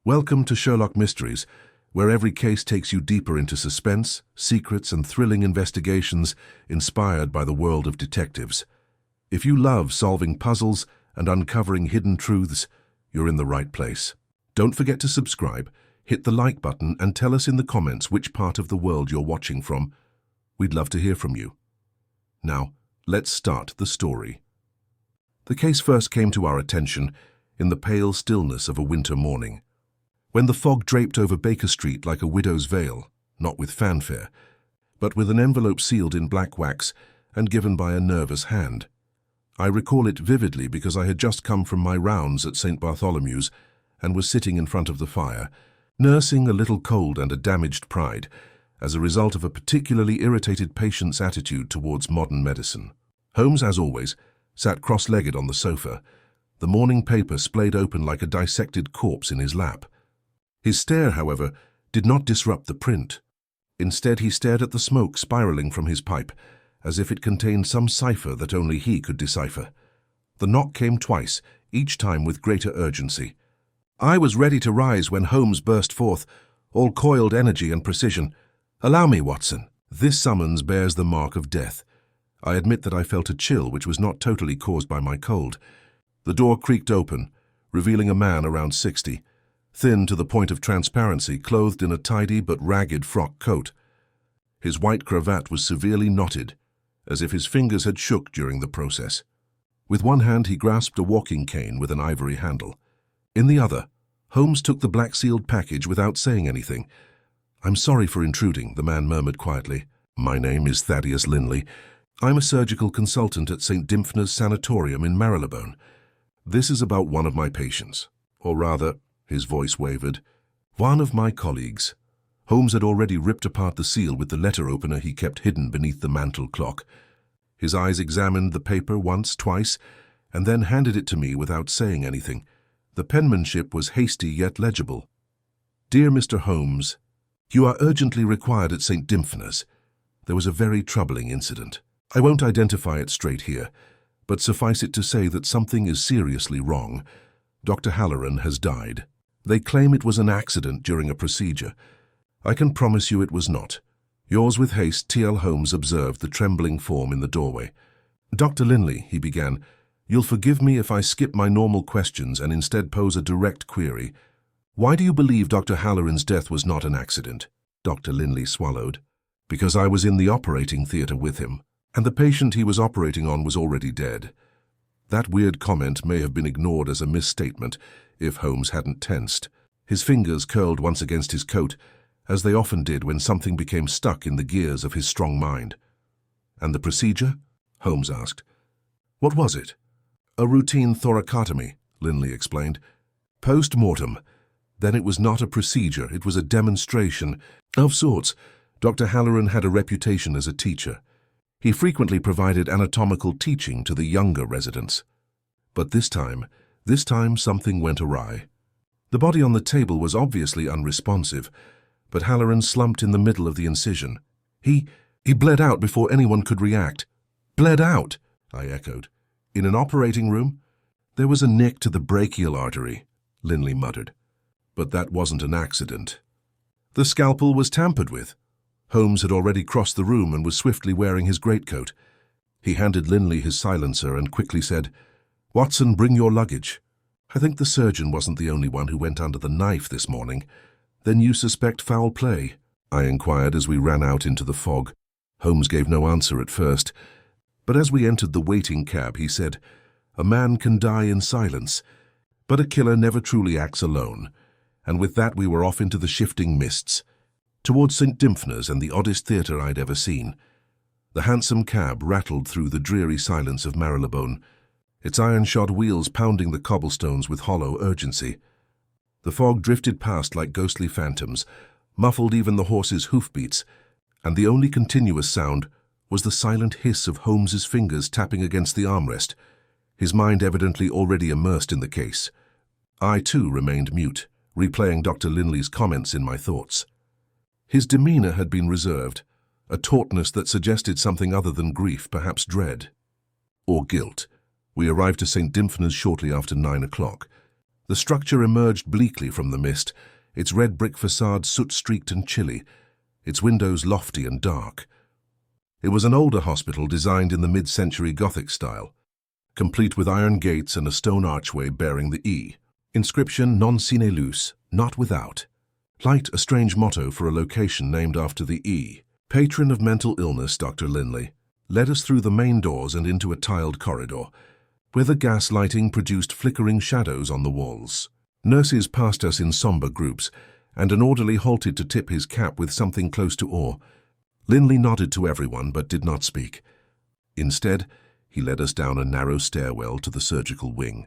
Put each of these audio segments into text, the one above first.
Welcome to Sherlock Mysteries, where every case takes you deeper into suspense, secrets, and thrilling investigations inspired by the world of detectives. If you love solving puzzles and uncovering hidden truths, you're in the right place. Don't forget to subscribe, hit the like button, and tell us in the comments which part of the world you're watching from. We'd love to hear from you. Now, let's start the story. The case first came to our attention in the pale stillness of a winter morning, when the fog draped over Baker Street like a widow's veil, not with fanfare, but with an envelope sealed in black wax and given by a nervous hand. I recall it vividly because I had just come from my rounds at St. Bartholomew's and was sitting in front of the fire, nursing a little cold and a damaged pride as a result of a particularly irritated patient's attitude towards modern medicine. Holmes, as always, sat cross-legged on the sofa, the morning paper splayed open like a dissected corpse in his lap. His stare, however, did not disrupt the print. Instead, he stared at the smoke spiraling from his pipe, as if it contained some cipher that only he could decipher. The knock came twice, each time with greater urgency. I was ready to rise when Holmes burst forth, all coiled energy and precision. "Allow me, Watson." This summons bears the mark of death. I admit that I felt a chill which was not totally caused by my cold. The door creaked open, revealing a man around 60, thin to the point of transparency, clothed in a tidy but ragged frock coat. His white cravat was severely knotted, as if his fingers had shook during the process. With one hand he grasped a walking cane with an ivory handle. In the other, Holmes took the black-sealed package without saying anything. "I'm sorry for intruding," the man murmured quietly. "My name is Thaddeus Linley. I'm a surgical consultant at St. Dimphna's Sanatorium in Marylebone. This is about one of my patients, or rather," his voice wavered, "one of my colleagues." Holmes had already ripped apart the seal with the letter opener he kept hidden beneath the mantel clock. His eyes examined the paper once, twice, and then handed it to me without saying anything. The penmanship was hasty yet legible. "Dear Mr. Holmes, you are urgently required at St. Dimphna's. There was a very troubling incident. I won't identify it straight here, but suffice it to say that something is seriously wrong. Dr. Halloran has died. They claim it was an accident during a procedure. I can promise you it was not. Yours with haste, T.L. Holmes observed the trembling form in the doorway. "Dr. Linley," he began, "you'll forgive me if I skip my normal questions and instead pose a direct query. Why do you believe Dr. Halloran's death was not an accident?" Dr. Linley swallowed. "Because I was in the operating theatre with him, and the patient he was operating on was already dead." That weird comment may have been ignored as a misstatement if Holmes hadn't tensed. His fingers curled once against his coat, as they often did when something became stuck in the gears of his strong mind. "And the procedure?" Holmes asked. "What was it?" "A routine thoracotomy," Linley explained. "Post-mortem. Then it was not a procedure, it was a demonstration. Of sorts. Dr. Halloran had a reputation as a teacher. He frequently provided anatomical teaching to the younger residents. But this time something went awry. The body on the table was obviously unresponsive, but Halloran slumped in the middle of the incision. He bled out before anyone could react." "Bled out?" I echoed. "In an operating room?" "There was a nick to the brachial artery," Linley muttered. "But that wasn't an accident." "The scalpel was tampered with." Holmes had already crossed the room and was swiftly wearing his greatcoat. He handed Linley his silencer and quickly said, "Watson, bring your luggage. I think the surgeon wasn't the only one who went under the knife this morning." "Then you suspect foul play?" I inquired as we ran out into the fog. Holmes gave no answer at first, but as we entered the waiting cab, he said, "A man can die in silence, but a killer never truly acts alone." And with that we were off into the shifting mists, towards St. Dimphna's and the oddest theatre I'd ever seen. The handsome cab rattled through the dreary silence of Marylebone, its iron-shod wheels pounding the cobblestones with hollow urgency. The fog drifted past like ghostly phantoms, muffled even the horses' hoofbeats, and the only continuous sound was the silent hiss of Holmes's fingers tapping against the armrest, his mind evidently already immersed in the case. I, too, remained mute, replaying Dr. Linley's comments in my thoughts. His demeanor had been reserved, a tautness that suggested something other than grief, perhaps dread. Or guilt. We arrived to St. Dimphna's shortly after 9 o'clock. The structure emerged bleakly from the mist, its red brick facade soot-streaked and chilly, its windows lofty and dark. It was an older hospital designed in the mid-century Gothic style, complete with iron gates and a stone archway bearing the E. Inscription non sine luce, not without. Light, a strange motto for a location named after the E. Patron of mental illness, Dr. Linley, led us through the main doors and into a tiled corridor, where the gas lighting produced flickering shadows on the walls. Nurses passed us in somber groups, and an orderly halted to tip his cap with something close to awe. Linley nodded to everyone but did not speak. Instead, he led us down a narrow stairwell to the surgical wing,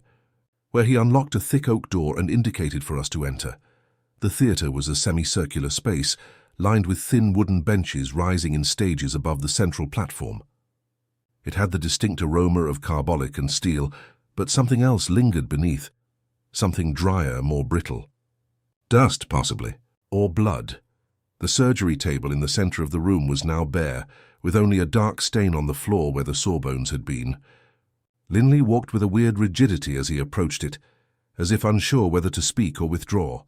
where he unlocked a thick oak door and indicated for us to enter. The theatre was a semicircular space, lined with thin wooden benches rising in stages above the central platform. It had the distinct aroma of carbolic and steel, but something else lingered beneath, something drier, more brittle. Dust, possibly, or blood. The surgery table in the center of the room was now bare, with only a dark stain on the floor where the sawbones had been. Linley walked with a weird rigidity as he approached it, as if unsure whether to speak or withdraw.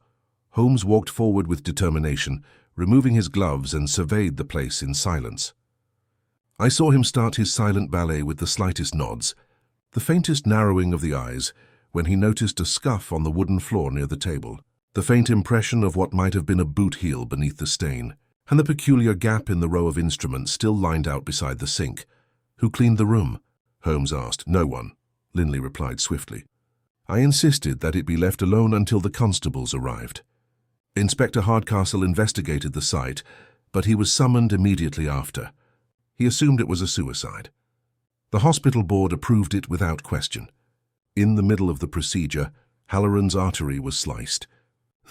Holmes walked forward with determination, removing his gloves, and surveyed the place in silence. I saw him start his silent ballet with the slightest nods, the faintest narrowing of the eyes, when he noticed a scuff on the wooden floor near the table, the faint impression of what might have been a boot heel beneath the stain, and the peculiar gap in the row of instruments still lined out beside the sink. Who cleaned the room? Holmes asked. No one, Linley replied swiftly. I insisted that it be left alone until the constables arrived. Inspector Hardcastle investigated the site, but he was summoned immediately after. He assumed it was a suicide. The hospital board approved it without question. In the middle of the procedure, Halloran's artery was sliced.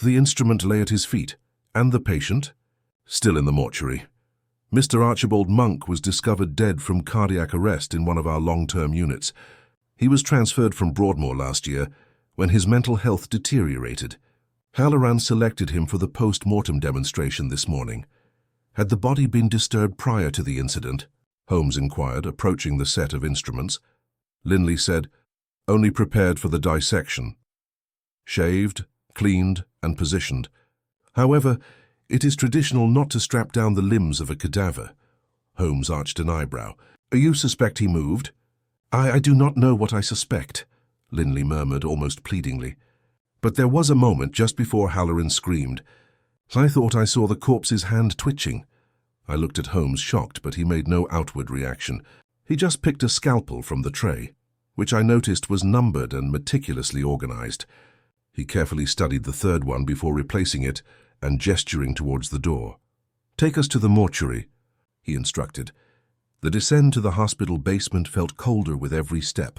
The instrument lay at his feet, and the patient, still in the mortuary. Mr. Archibald Monk was discovered dead from cardiac arrest in one of our long-term units. He was transferred from Broadmoor last year when his mental health deteriorated. Halloran selected him for the post-mortem demonstration this morning. Had the body been disturbed prior to the incident? Holmes inquired, approaching the set of instruments. Linley said, only prepared for the dissection. Shaved, cleaned, and positioned. However, it is traditional not to strap down the limbs of a cadaver. Holmes arched an eyebrow. You suspect he moved? I do not know what I suspect, Linley murmured almost pleadingly. But there was a moment just before Halloran screamed. I thought I saw the corpse's hand twitching. I looked at Holmes, shocked, but he made no outward reaction. He just picked a scalpel from the tray, which I noticed was numbered and meticulously organized. He carefully studied the third one before replacing it and gesturing towards the door. Take us to the mortuary, he instructed. The descent to the hospital basement felt colder with every step,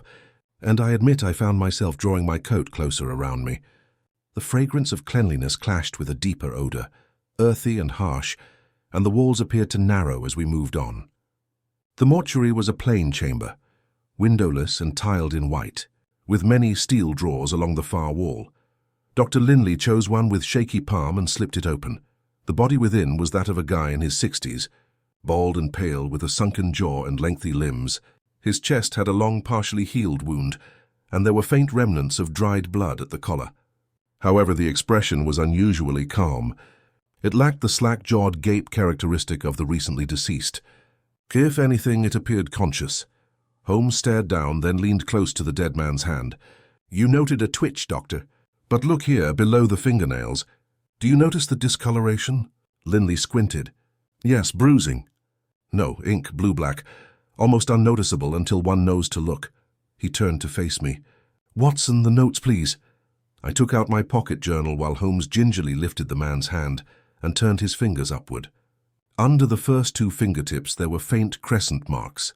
and I admit I found myself drawing my coat closer around me. The fragrance of cleanliness clashed with a deeper odor, earthy and harsh, and the walls appeared to narrow as we moved on. The mortuary was a plain chamber, windowless and tiled in white, with many steel drawers along the far wall. Dr. Linley chose one with shaky palm and slipped it open. The body within was that of a guy in his 60s, bald and pale with a sunken jaw and lengthy limbs. His chest had a long, partially healed wound, and there were faint remnants of dried blood at the collar. However, the expression was unusually calm. It lacked the slack-jawed gape characteristic of the recently deceased. If anything, it appeared conscious. Holmes stared down, then leaned close to the dead man's hand. You noted a twitch, Doctor. But look here, below the fingernails. Do you notice the discoloration? Linley squinted. Yes, bruising. No, ink, blue-black. Almost unnoticeable until one knows to look. He turned to face me. Watson, the notes, please. I took out my pocket journal while Holmes gingerly lifted the man's hand and turned his fingers upward. Under the first two fingertips there were faint crescent marks.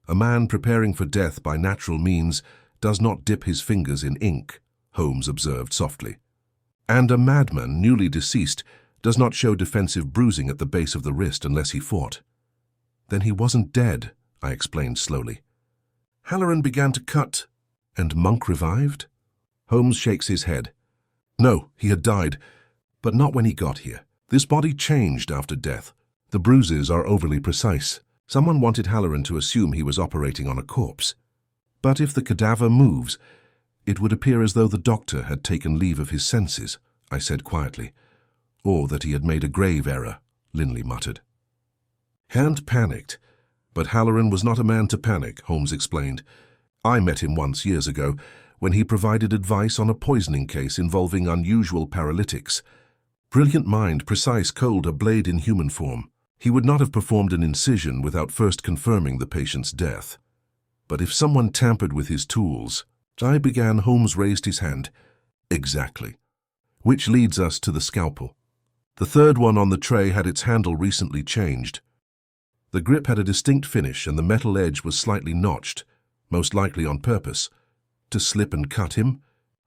A man preparing for death by natural means does not dip his fingers in ink, Holmes observed softly. And a madman, newly deceased, does not show defensive bruising at the base of the wrist unless he fought. Then he wasn't dead, I explained slowly. Halloran began to cut, and Monk revived? Holmes shakes his head. No, he had died, but not when he got here. This body changed after death. The bruises are overly precise. Someone wanted Halloran to assume he was operating on a corpse. But if the cadaver moves, It would appear as though the doctor had taken leave of his senses, I said quietly. Or that he had made a grave error, Linley muttered. Hand panicked. But Halloran was not a man to panic, Holmes explained. I met him once years ago when he provided advice on a poisoning case involving unusual paralytics. Brilliant mind, precise, cold, a blade in human form. He would not have performed an incision without first confirming the patient's death. But if someone tampered with his tools, I began. Holmes raised his hand. Exactly. Which leads us to the scalpel. The third one on the tray had its handle recently changed. The grip had a distinct finish and the metal edge was slightly notched, most likely on purpose. To slip and cut him?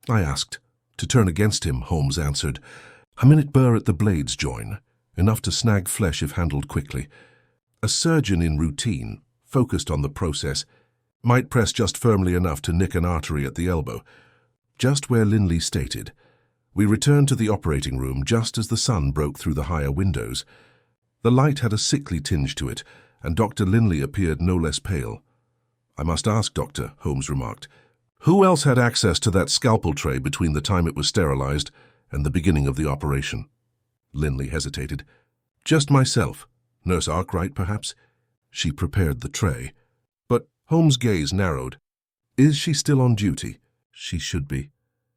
I asked. To turn against him, Holmes answered. A minute burr at the blade's join, enough to snag flesh if handled quickly. A surgeon in routine, focused on the process, might press just firmly enough to nick an artery at the elbow, just where Linley stated. We returned to the operating room just as the sun broke through the higher windows. The light had a sickly tinge to it, and Dr. Linley appeared no less pale. I must ask, Doctor, Holmes remarked, who else had access to that scalpel tray between the time it was sterilized and the beginning of the operation? Linley hesitated. Just myself. Nurse Arkwright, perhaps? She prepared the tray. But Holmes' gaze narrowed. Is she still on duty? She should be.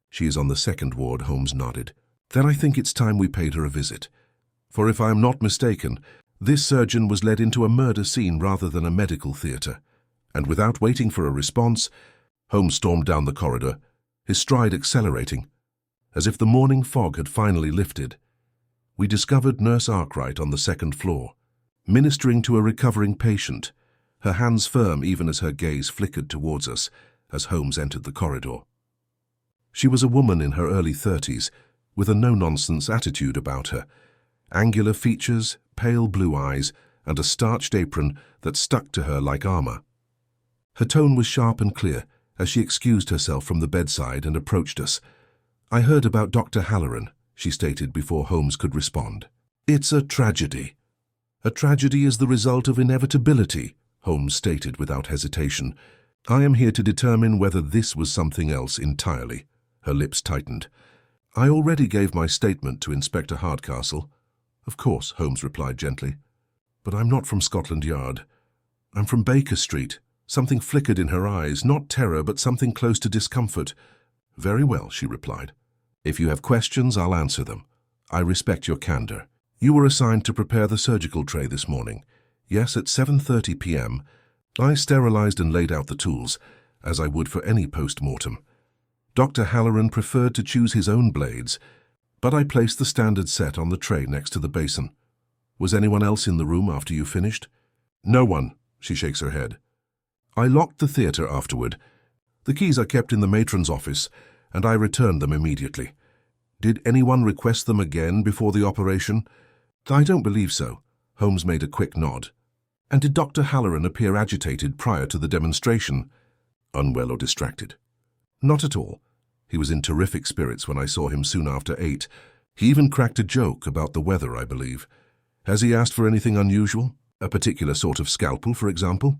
She is on the second ward, Holmes nodded. Then I think it's time we paid her a visit. For if I am not mistaken, this surgeon was led into a murder scene rather than a medical theatre. And without waiting for a response, Holmes stormed down the corridor, his stride accelerating, as if the morning fog had finally lifted. We discovered Nurse Arkwright on the second floor, ministering to a recovering patient, her hands firm even as her gaze flickered towards us as Holmes entered the corridor. She was a woman in her early 30s, with a no-nonsense attitude about her, angular features, pale blue eyes, and a starched apron that stuck to her like armor. Her tone was sharp and clear as she excused herself from the bedside and approached us. I heard about Dr. Halloran, she stated before Holmes could respond. It's a tragedy. A tragedy is the result of inevitability, Holmes stated without hesitation. I am here to determine whether this was something else entirely. Her lips tightened. I already gave my statement to Inspector Hardcastle. Of course, Holmes replied gently. But I'm not from Scotland Yard. I'm from Baker Street. Something flickered in her eyes, not terror, but something close to discomfort. Very well, she replied. If you have questions, I'll answer them. I respect your candor. You were assigned to prepare the surgical tray this morning. Yes, at 7:30 p.m. I sterilized and laid out the tools, as I would for any post-mortem. Dr. Halloran preferred to choose his own blades, but I placed the standard set on the tray next to the basin. Was anyone else in the room after you finished? No one, she shakes her head. I locked the theatre afterward. The keys are kept in the matron's office, and I returned them immediately. Did anyone request them again before the operation? I don't believe so. Holmes made a quick nod. And did Dr. Halloran appear agitated prior to the demonstration? Unwell or distracted? Not at all. He was in terrific spirits when I saw him soon after 8. He even cracked a joke about the weather, I believe. Has he asked for anything unusual? A particular sort of scalpel, for example?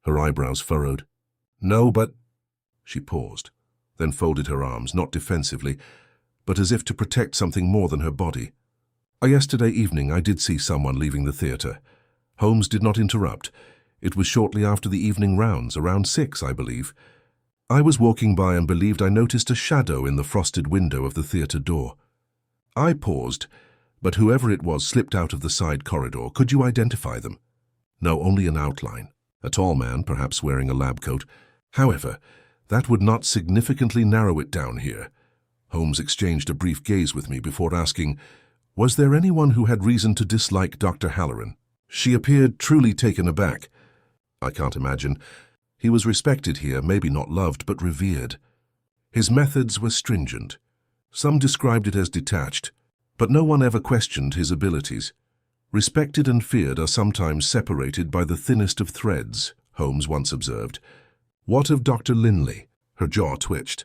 Her eyebrows furrowed. No, but... She paused, then folded her arms, not defensively, but as if to protect something more than her body. Yesterday evening I did see someone leaving the theatre. Holmes did not interrupt. It was shortly after the evening rounds, around 6, I believe. I was walking by and believed I noticed a shadow in the frosted window of the theatre door. I paused, but whoever it was slipped out of the side corridor. Could you identify them? No, only an outline. A tall man, perhaps wearing a lab coat. However, that would not significantly narrow it down here. Holmes exchanged a brief gaze with me before asking, was there anyone who had reason to dislike Dr. Halloran? She appeared truly taken aback. I can't imagine. He was respected here, maybe not loved, but revered. His methods were stringent. Some described it as detached, but no one ever questioned his abilities. Respected and feared are sometimes separated by the thinnest of threads, Holmes once observed. What of Dr. Linley? Her jaw twitched.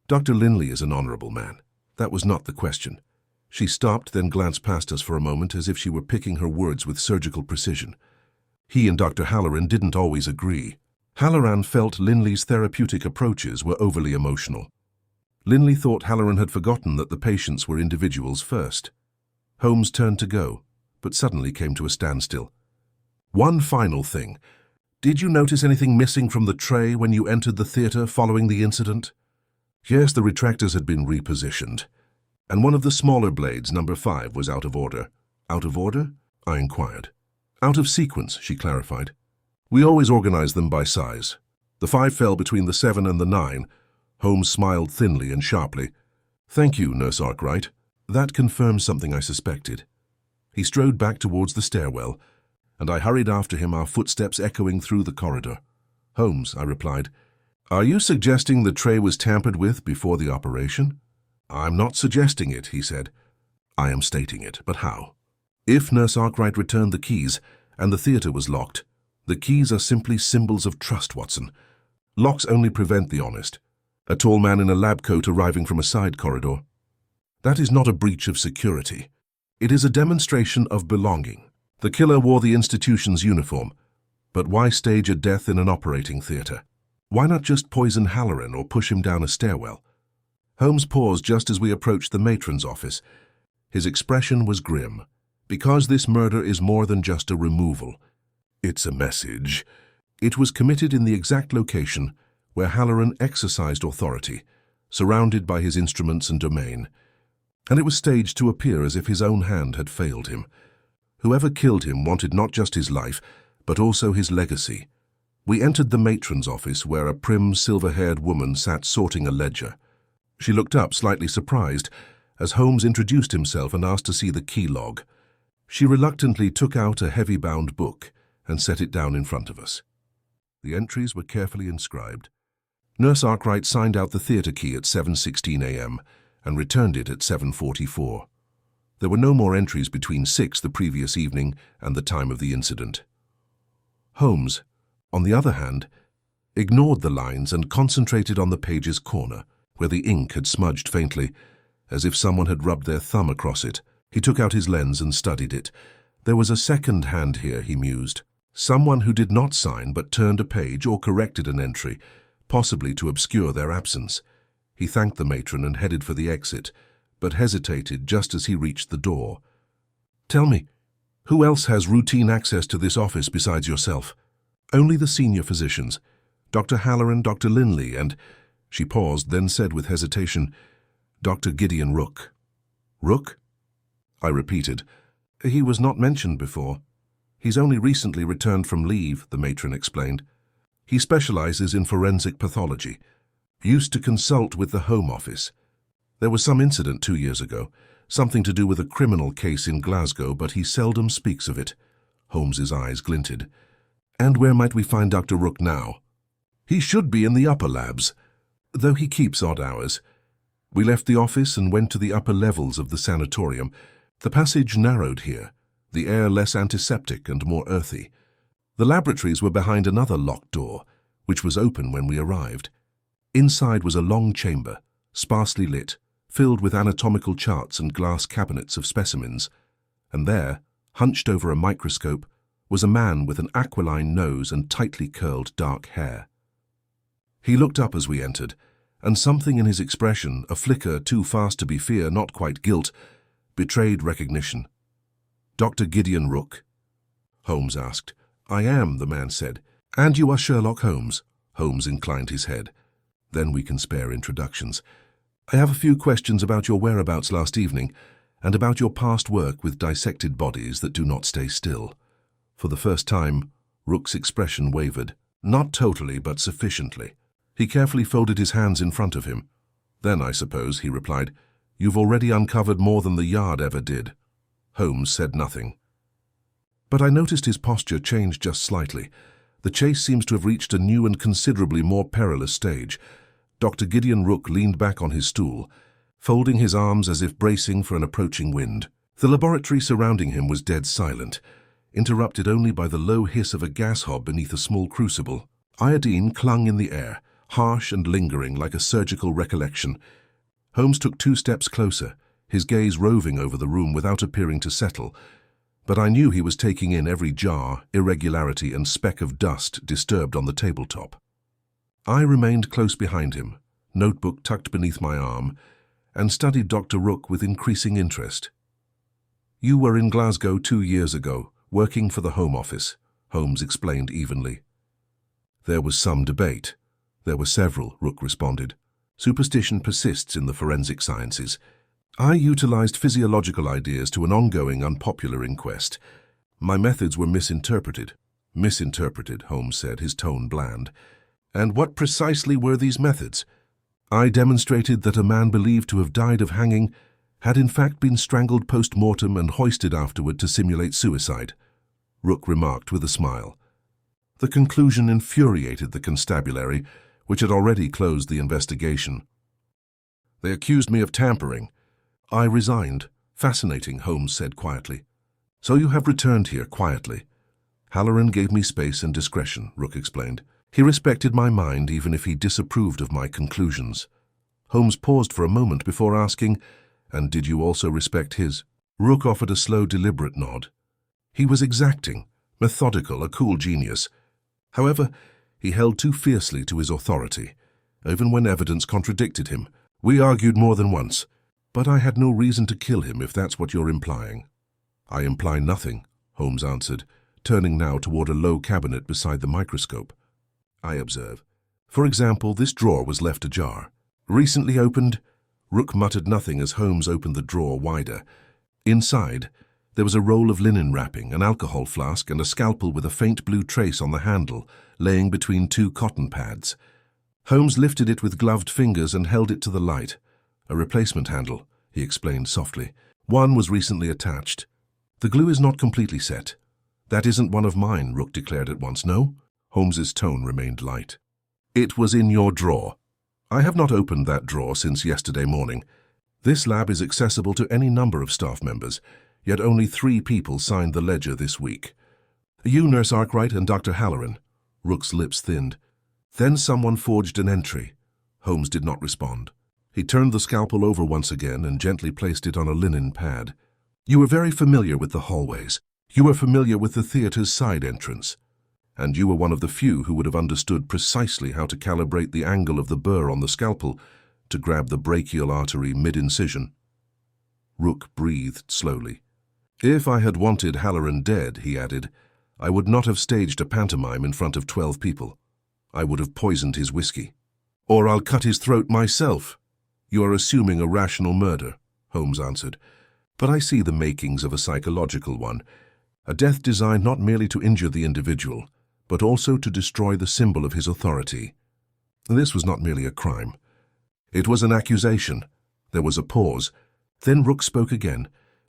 Dr. Linley is an honorable man. That was not the question. She stopped, then glanced past us for a moment as if she were picking her words with surgical precision. He and Dr. Halloran didn't always agree. Halloran felt Linley's therapeutic approaches were overly emotional. Linley thought Halloran had forgotten that the patients were individuals first. Holmes turned to go, but suddenly came to a standstill. "One final thing. Did you notice anything missing from the tray when you entered the theatre following the incident?" "Yes, the retractors had been repositioned. And one of the smaller blades, number 5, was out of order." "Out of order?" I inquired. "Out of sequence," she clarified. "We always organize them by size. The 5 fell between the 7 and the 9. Holmes smiled thinly and sharply. "Thank you, Nurse Arkwright. That confirms something I suspected." He strode back towards the stairwell, and I hurried after him, our footsteps echoing through the corridor. "Holmes," I replied, "are you suggesting the tray was tampered with before the operation?" "I'm not suggesting it," he said. "I am stating it, but how? If Nurse Arkwright returned the keys and the theatre was locked, the keys are simply symbols of trust, Watson. Locks only prevent the honest. A tall man in a lab coat arriving from a side corridor. That is not a breach of security. It is a demonstration of belonging. The killer wore the institution's uniform. But why stage a death in an operating theatre? Why not just poison Halloran or push him down a stairwell?" Holmes paused just as we approached the matron's office. His expression was grim. "Because this murder is more than just a removal. It's a message. It was committed in the exact location where Halloran exercised authority, surrounded by his instruments and domain. And it was staged to appear as if his own hand had failed him. Whoever killed him wanted not just his life, but also his legacy." We entered the matron's office, where a prim, silver-haired woman sat sorting a ledger. She looked up, slightly surprised, as Holmes introduced himself and asked to see the key log. She reluctantly took out a heavy-bound book and set it down in front of us. The entries were carefully inscribed. Nurse Arkwright signed out the theatre key at 7:16 a.m. and returned it at 7:44. There were no more entries between 6 the previous evening and the time of the incident. Holmes, on the other hand, ignored the lines and concentrated on the page's corner, where the ink had smudged faintly, as if someone had rubbed their thumb across it. He took out his lens and studied it. There was a second hand here, he mused. Someone who did not sign but turned a page or corrected an entry, possibly to obscure their absence. He thanked the matron and headed for the exit, but hesitated just as he reached the door. "Tell me, who else has routine access to this office besides yourself?" "Only the senior physicians, Dr. Halloran, Dr. Linley, and—" She paused, then said with hesitation, "Dr. Gideon Rook." "Rook?" I repeated. "He was not mentioned before." "He's only recently returned from leave," the matron explained. "He specializes in forensic pathology. Used to consult with the Home Office. There was some incident 2 years ago, something to do with a criminal case in Glasgow, but he seldom speaks of it." Holmes's eyes glinted. "And where might we find Dr. Rook now?" "He should be in the upper labs, though he keeps odd hours." We left the office and went to the upper levels of the sanatorium. The passage narrowed here, the air less antiseptic and more earthy. The laboratories were behind another locked door, which was open when we arrived. Inside was a long chamber, sparsely lit, filled with anatomical charts and glass cabinets of specimens. And there, hunched over a microscope, was a man with an aquiline nose and tightly curled dark hair. He looked up as we entered, and something in his expression, a flicker too fast to be fear, not quite guilt, betrayed recognition. "Dr. Gideon Rook?" Holmes asked. "I am," the man said. "And you are Sherlock Holmes?" Holmes inclined his head. "Then we can spare introductions. I have a few questions about your whereabouts last evening, and about your past work with dissected bodies that do not stay still." For the first time, Rook's expression wavered. Not totally, but sufficiently. He carefully folded his hands in front of him. "Then, I suppose," he replied, "you've already uncovered more than the Yard ever did." Holmes said nothing. But I noticed his posture changed just slightly. The chase seems to have reached a new and considerably more perilous stage. Dr. Gideon Rook leaned back on his stool, folding his arms as if bracing for an approaching wind. The laboratory surrounding him was dead silent, interrupted only by the low hiss of a gas hob beneath a small crucible. Iodine clung in the air, harsh and lingering like a surgical recollection. Holmes took 2 steps closer, his gaze roving over the room without appearing to settle. but I knew he was taking in every jar, irregularity, and speck of dust disturbed on the tabletop. I remained close behind him, notebook tucked beneath my arm, and studied Dr. Rook with increasing interest. "You were in Glasgow 2 years ago, working for the Home Office," Holmes explained evenly. "There was some debate." "There were several," Rook responded. "Superstition persists in the forensic sciences. I utilized physiological ideas to an ongoing, unpopular inquest. My methods were misinterpreted." "Misinterpreted," Holmes said, his tone bland. "And what precisely were these methods?" "I demonstrated that a man believed to have died of hanging had in fact been strangled post-mortem and hoisted afterward to simulate suicide," Rook remarked with a smile. The conclusion infuriated the constabulary, which had already closed the investigation. "They accused me of tampering. I resigned." "Fascinating," Holmes said quietly. "So you have returned here quietly." "Halloran gave me space and discretion," Rook explained. "He respected my mind even if he disapproved of my conclusions." Holmes paused for a moment before asking, "And did you also respect his?" Rook offered a slow, deliberate nod. He was exacting, methodical, a cool genius. However, he held too fiercely to his authority, even when evidence contradicted him. "We argued more than once, but I had no reason to kill him, if that's what you're implying." "I imply nothing," Holmes answered, turning now toward a low cabinet beside the microscope. "I observe. For example, this drawer was left ajar. Recently opened?" Rook muttered nothing as Holmes opened the drawer wider. Inside, there was a roll of linen wrapping, an alcohol flask, and a scalpel with a faint blue trace on the handle, laying between 2 cotton pads. Holmes lifted it with gloved fingers and held it to the light. "A replacement handle," he explained softly. "One was recently attached. The glue is not completely set." "That isn't one of mine," Rook declared at once. "No?" Holmes's tone remained light. "It was in your drawer." "I have not opened that drawer since yesterday morning. This lab is accessible to any number of staff members, yet only 3 people signed the ledger this week. You, Nurse Arkwright, and Dr. Halloran." Rook's lips thinned. "Then someone forged an entry." Holmes did not respond. He turned the scalpel over once again and gently placed it on a linen pad. "You were very familiar with the hallways. You were familiar with the theater's side entrance. And you were one of the few who would have understood precisely how to calibrate the angle of the burr on the scalpel to grab the brachial artery mid-incision." Rook breathed slowly. "If I had wanted Halloran dead," he added, "I would not have staged a pantomime in front of 12 people. I would have poisoned his whiskey. Or I'll cut his throat myself." "You are assuming a rational murder," Holmes answered. "But I see the makings of a psychological one. A death designed not merely to injure the individual, but also to destroy the symbol of his authority. This was not merely a crime. It was an accusation." There was a pause. Then Rook spoke again,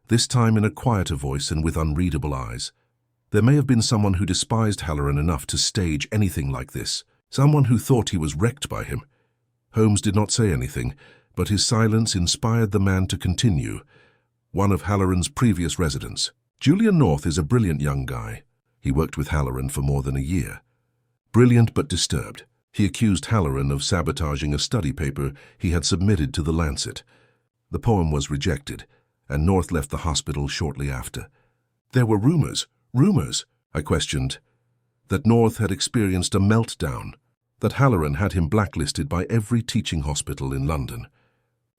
this time in a quieter voice and with unreadable eyes. "There may have been someone who despised Halloran enough to stage anything like this, someone who thought he was wrecked by him." Holmes did not say anything, but his silence inspired the man to continue. "One of Halloran's previous residents. Julian North is a brilliant young guy. He worked with Halloran for more than a year. Brilliant but disturbed. He accused Halloran of sabotaging a study paper he had submitted to the Lancet. The poem was rejected, and North left the hospital shortly after. There were rumors, I questioned, that North had experienced a meltdown, that Halloran had him blacklisted by every teaching hospital in London.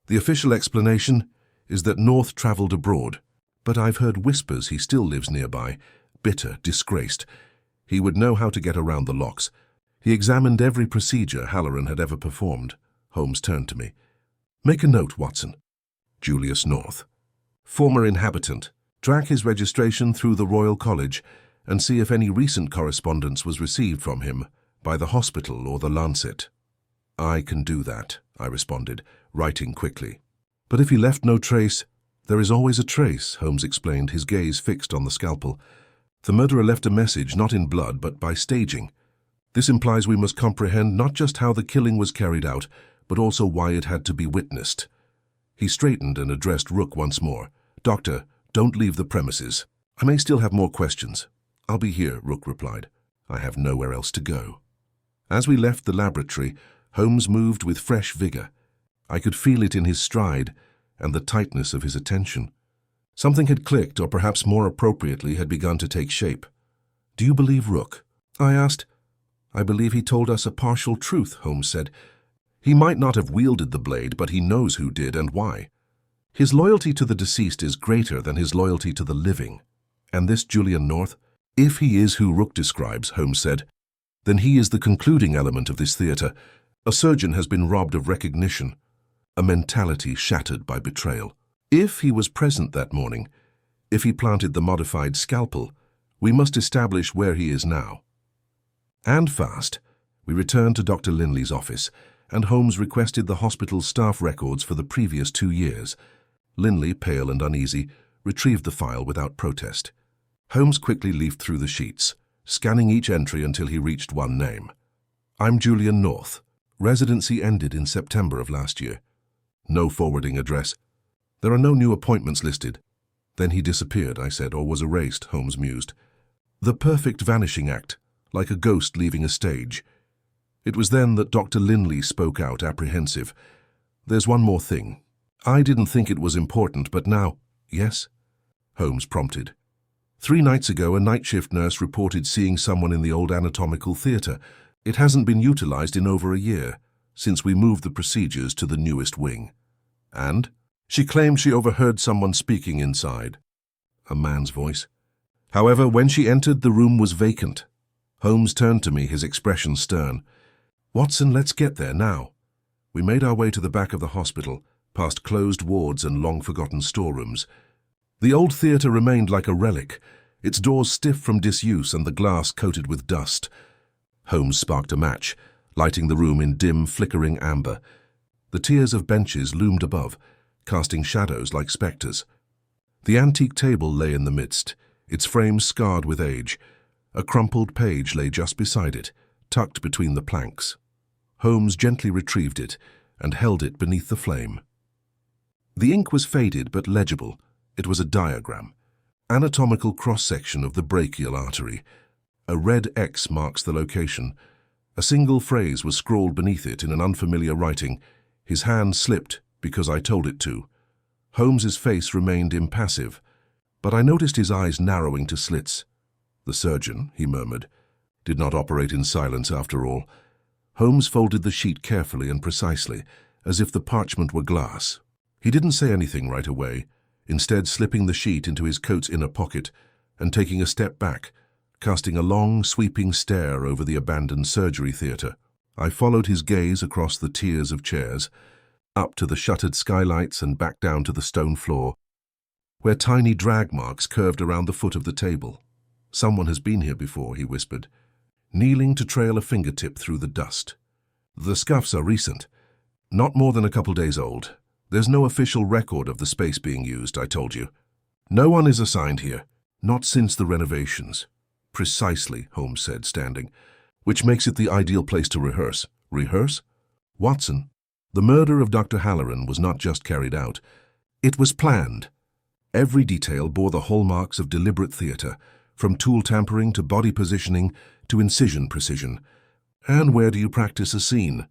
The official explanation is that North traveled abroad, but I've heard whispers he still lives nearby, bitter, disgraced. He would know how to get around the locks. He examined every procedure Halloran had ever performed." Holmes turned to me. "Make a note, Watson. Julius North. Former inhabitant. Track his registration through the Royal College and see if any recent correspondence was received from him by the hospital or the Lancet." "I can do that," I responded, writing quickly. "But if he left no trace—" "There is always a trace," Holmes explained, his gaze fixed on the scalpel. "The murderer left a message not in blood but by staging. This implies we must comprehend not just how the killing was carried out, but also why it had to be witnessed." He straightened and addressed Rook once more. "Doctor, don't leave the premises. I may still have more questions." "I'll be here," Rook replied. "I have nowhere else to go." As we left the laboratory, Holmes moved with fresh vigor. I could feel it in his stride and the tightness of his attention. Something had clicked, or perhaps more appropriately, had begun to take shape. "Do you believe Rook?" I asked. "I believe he told us a partial truth," Holmes said. "He might not have wielded the blade, but he knows who did and why. His loyalty to the deceased is greater than his loyalty to the living. And this Julian North? If he is who Rook describes," Holmes said, "then he is the concluding element of this theatre. A surgeon has been robbed of recognition, a mentality shattered by betrayal. If he was present that morning, if he planted the modified scalpel, we must establish where he is now." And fast. We returned to Dr. Linley's office, and Holmes requested the hospital's staff records for the previous 2 years. Linley, pale and uneasy, retrieved the file without protest. Holmes quickly leafed through the sheets, scanning each entry until he reached one name. "I'm Julian North. Residency ended in September of last year. No forwarding address. There are no new appointments listed." "Then he disappeared," I said, "or was erased," Holmes mused. "The perfect vanishing act, like a ghost leaving a stage." It was then that Dr. Linley spoke out, apprehensive. "There's one more thing. I didn't think it was important, but now—" "Yes?" Holmes prompted. 3 nights ago, a night shift nurse reported seeing someone in the old anatomical theatre. It hasn't been utilized in over a year, since we moved the procedures to the newest wing. And she claimed she overheard someone speaking inside. A man's voice. However, when she entered, the room was vacant. Holmes turned to me, his expression stern. "Watson, let's get there now." We made our way to the back of the hospital, past closed wards and long-forgotten storerooms. The old theatre remained like a relic, its doors stiff from disuse and the glass coated with dust. Holmes sparked a match, lighting the room in dim, flickering amber. The tiers of benches loomed above, casting shadows like spectres. The antique table lay in the midst, its frame scarred with age. A crumpled page lay just beside it, tucked between the planks. Holmes gently retrieved it and held it beneath the flame. The ink was faded but legible. It was a diagram. Anatomical cross-section of the brachial artery. A red X marks the location. A single phrase was scrawled beneath it in an unfamiliar writing. His hand slipped because I told it to. Holmes's face remained impassive, but I noticed his eyes narrowing to slits. "The surgeon," he murmured, "did not operate in silence after all." Holmes folded the sheet carefully and precisely, as if the parchment were glass. He didn't say anything right away, instead slipping the sheet into his coat's inner pocket and taking a step back, casting a long, sweeping stare over the abandoned surgery theatre. I followed his gaze across the tiers of chairs, up to the shuttered skylights and back down to the stone floor, where tiny drag marks curved around the foot of the table. "Someone has been here before," he whispered, kneeling to trail a fingertip through the dust. "The scuffs are recent, not more than a couple days old. There's no official record of the space being used, I told you. No one is assigned here, not since the renovations." "Precisely," Holmes said, standing, "which makes it the ideal place to rehearse." "Rehearse?" "Watson, the murder of Dr. Halloran was not just carried out. It was planned. Every detail bore the hallmarks of deliberate theatre, from tool tampering to body positioning to incision precision. And where do you practice a scene?"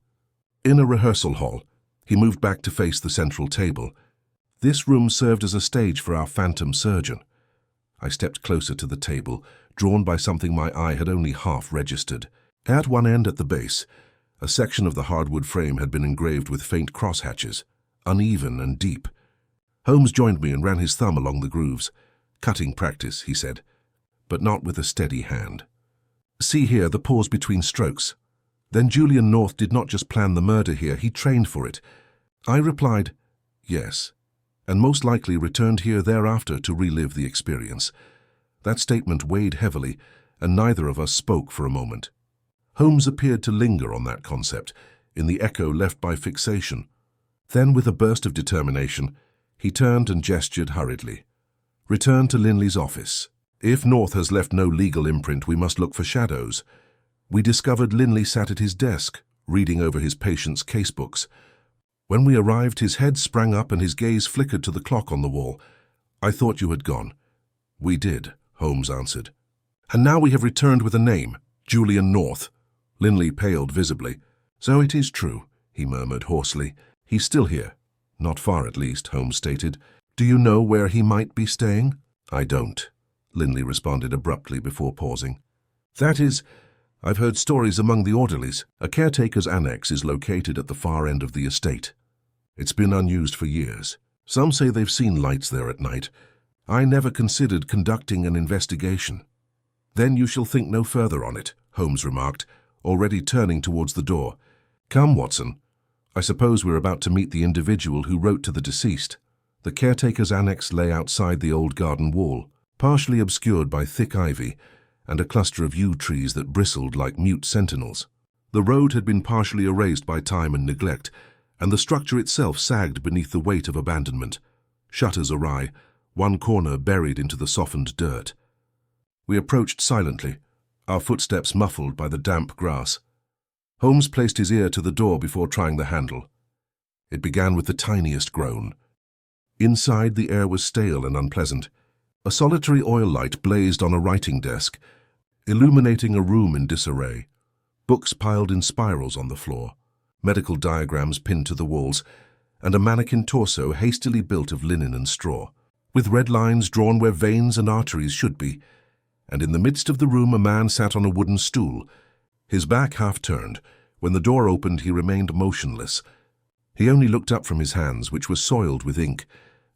"In a rehearsal hall." He moved back to face the central table. "This room served as a stage for our phantom surgeon." I stepped closer to the table, drawn by something my eye had only half registered. At one end, at the base, a section of the hardwood frame had been engraved with faint crosshatches, uneven and deep. Holmes joined me and ran his thumb along the grooves. "Cutting practice," he said, but not with a steady hand. "See here, the pause between strokes. Then Julian North did not just plan the murder here, he trained for it." I replied, "Yes, and most likely returned here thereafter to relive the experience." That statement weighed heavily, and neither of us spoke for a moment. Holmes appeared to linger on that concept, in the echo left by fixation. Then, with a burst of determination, he turned and gestured hurriedly. "Return to Linley's office. If North has left no legal imprint, we must look for shadows." We discovered Linley sat at his desk, reading over his patient's casebooks. When we arrived, his head sprang up and his gaze flickered to the clock on the wall. "I thought you had gone." "We did," Holmes answered. "And now we have returned with a name, Julian North." Linley paled visibly. "So it is true," he murmured hoarsely. "He's still here." "Not far, at least," Holmes stated. Do you know where he might be staying? I don't, Linley responded abruptly before pausing. That is, I've heard stories among the orderlies. A caretaker's annex is located at the far end of the estate. It's been unused for years. Some say they've seen lights there at night. I never considered conducting an investigation. Then you shall think no further on it, Holmes remarked, already turning towards the door. Come, Watson. I suppose we're about to meet the individual who wrote to the deceased. The caretaker's annex lay outside the old garden wall, partially obscured by thick ivy and a cluster of yew trees that bristled like mute sentinels. The road had been partially erased by time and neglect, and the structure itself sagged beneath the weight of abandonment, shutters awry, one corner buried into the softened dirt. We approached silently, our footsteps muffled by the damp grass. Holmes placed his ear to the door before trying the handle. It began with the tiniest groan. Inside, the air was stale and unpleasant. A solitary oil light blazed on a writing desk, illuminating a room in disarray. Books piled in spirals on the floor, medical diagrams pinned to the walls, and a mannequin torso hastily built of linen and straw, with red lines drawn where veins and arteries should be. And in the midst of the room a man sat on a wooden stool, his back half turned. When the door opened, he remained motionless. He only looked up from his hands, which were soiled with ink,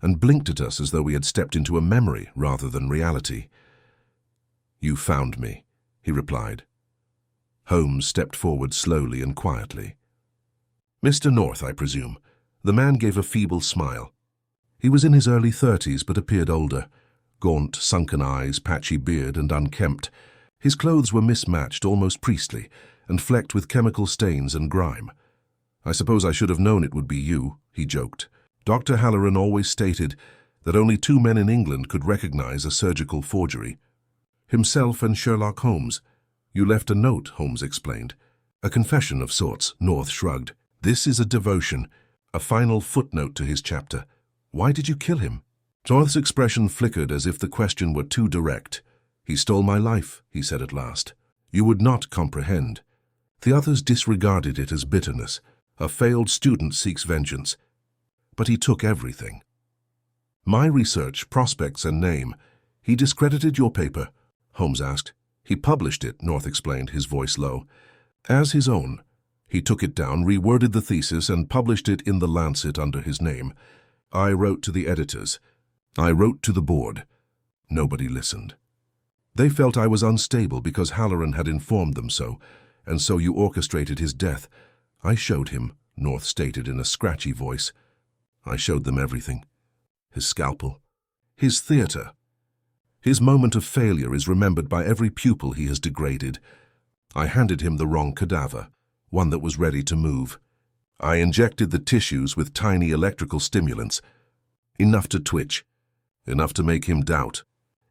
and blinked at us as though we had stepped into a memory rather than reality. You found me, he replied. Holmes stepped forward slowly and quietly. Mr. North, I presume. The man gave a feeble smile. He was in his early 30s but appeared older. Gaunt, sunken eyes, patchy beard, and unkempt. His clothes were mismatched, almost priestly, and flecked with chemical stains and grime. I suppose I should have known it would be you, he joked. Dr. Halloran always stated that only 2 men in England could recognize a surgical forgery. Himself and Sherlock Holmes. You left a note, Holmes explained. A confession of sorts, North shrugged. This is a devotion, a final footnote to his chapter. Why did you kill him? North's expression flickered as if the question were too direct. He stole my life, he said at last. You would not comprehend. The others disregarded it as bitterness. A failed student seeks vengeance. But he took everything. My research, prospects, and name. He discredited your paper, Holmes asked. He published it, North explained, his voice low, as his own. He took it down, reworded the thesis, and published it in the Lancet under his name. I wrote to the editors. I wrote to the board. Nobody listened. They felt I was unstable because Halloran had informed them so, and so you orchestrated his death. I showed him, North stated in a scratchy voice. I showed them everything. His scalpel. His theatre. His moment of failure is remembered by every pupil he has degraded. I handed him the wrong cadaver, one that was ready to move. I injected the tissues with tiny electrical stimulants, enough to twitch, enough to make him doubt.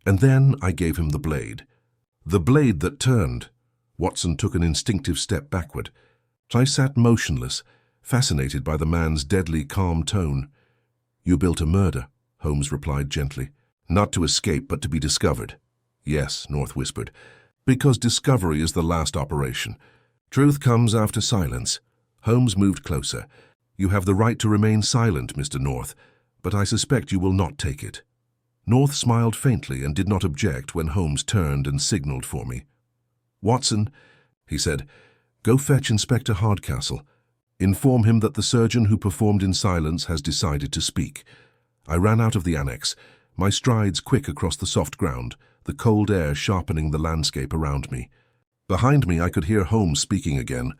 And then I gave him the blade that turned. Watson took an instinctive step backward. I sat motionless, fascinated by the man's deadly calm tone. You built a murder, Holmes replied gently. Not to escape, but to be discovered. Yes, North whispered, because discovery is the last operation. Truth comes after silence. Holmes moved closer. You have the right to remain silent, Mr. North, but I suspect you will not take it. North smiled faintly and did not object when Holmes turned and signaled for me. Watson, he said, go fetch Inspector Hardcastle. Inform him that the surgeon who performed in silence has decided to speak. I ran out of the annex, my strides quick across the soft ground, the cold air sharpening the landscape around me. Behind me I could hear Holmes speaking again.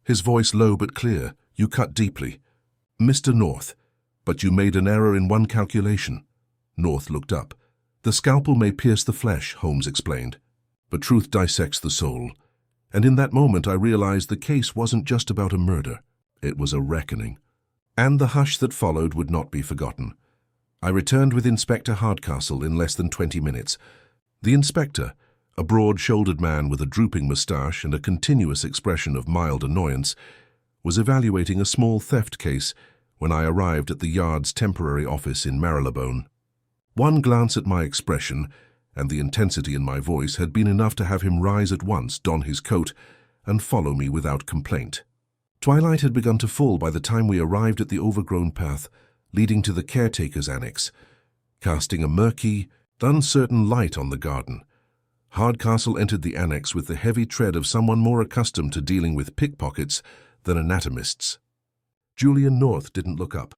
His voice low but clear. You cut deeply. Mr. North, but you made an error in one calculation. North looked up. The scalpel may pierce the flesh, Holmes explained, but truth dissects the soul. And in that moment I realized the case wasn't just about a murder. It was a reckoning. And the hush that followed would not be forgotten. I returned with Inspector Hardcastle in less than 20 minutes. The inspector, a broad-shouldered man with a drooping moustache and a continuous expression of mild annoyance, was evaluating a small theft case when I arrived at the Yard's temporary office in Marylebone. One glance at my expression and the intensity in my voice had been enough to have him rise at once, don his coat, and follow me without complaint. Twilight had begun to fall by the time we arrived at the overgrown path, leading to the caretaker's annex, casting a murky, uncertain light on the garden. Hardcastle entered the annex with the heavy tread of someone more accustomed to dealing with pickpockets than anatomists. Julian North didn't look up.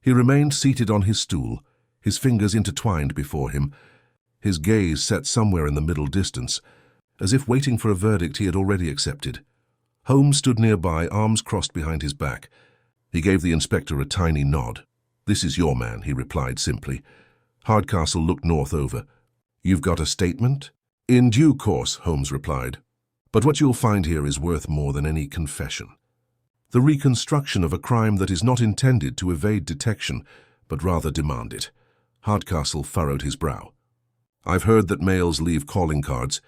He remained seated on his stool, his fingers intertwined before him, his gaze set somewhere in the middle distance, as if waiting for a verdict he had already accepted. Holmes stood nearby, arms crossed behind his back. He gave the inspector a tiny nod. "This is your man," he replied simply. Hardcastle looked North over. "You've got a statement?" "In due course," Holmes replied. "But what you'll find here is worth more than any confession. The reconstruction of a crime that is not intended to evade detection, but rather demand it." Hardcastle furrowed his brow. "I've heard that males leave calling cards.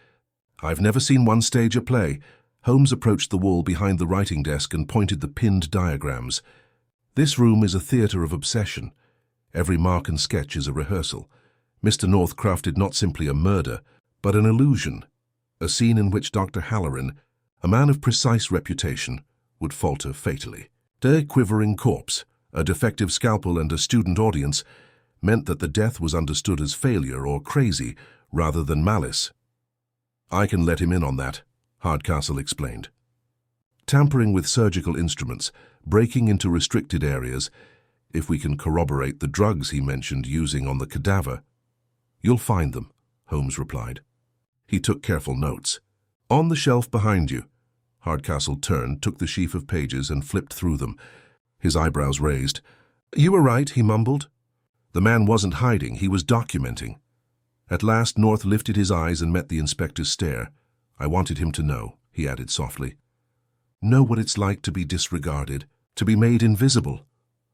I've never seen one stage a play." Holmes approached the wall behind the writing desk and pointed the pinned diagrams. "This room is a theatre of obsession. Every mark and sketch is a rehearsal. Mr. North crafted not simply a murder, but an illusion, a scene in which Dr. Halloran, a man of precise reputation, would falter fatally. A quivering corpse, a defective scalpel and a student audience meant that the death was understood as failure or crazy rather than malice. "I can let him in on that," Hardcastle explained. "Tampering with surgical instruments, breaking into restricted areas, if we can corroborate the drugs he mentioned using on the cadaver." "You'll find them," Holmes replied. He took careful notes. "On the shelf behind you." Hardcastle turned, took the sheaf of pages and flipped through them, his eyebrows raised. "You were right," he mumbled. The man wasn't hiding, he was documenting. At last North lifted his eyes and met the inspector's stare. "I wanted him to know," he added softly. "Know what it's like to be disregarded, to be made invisible."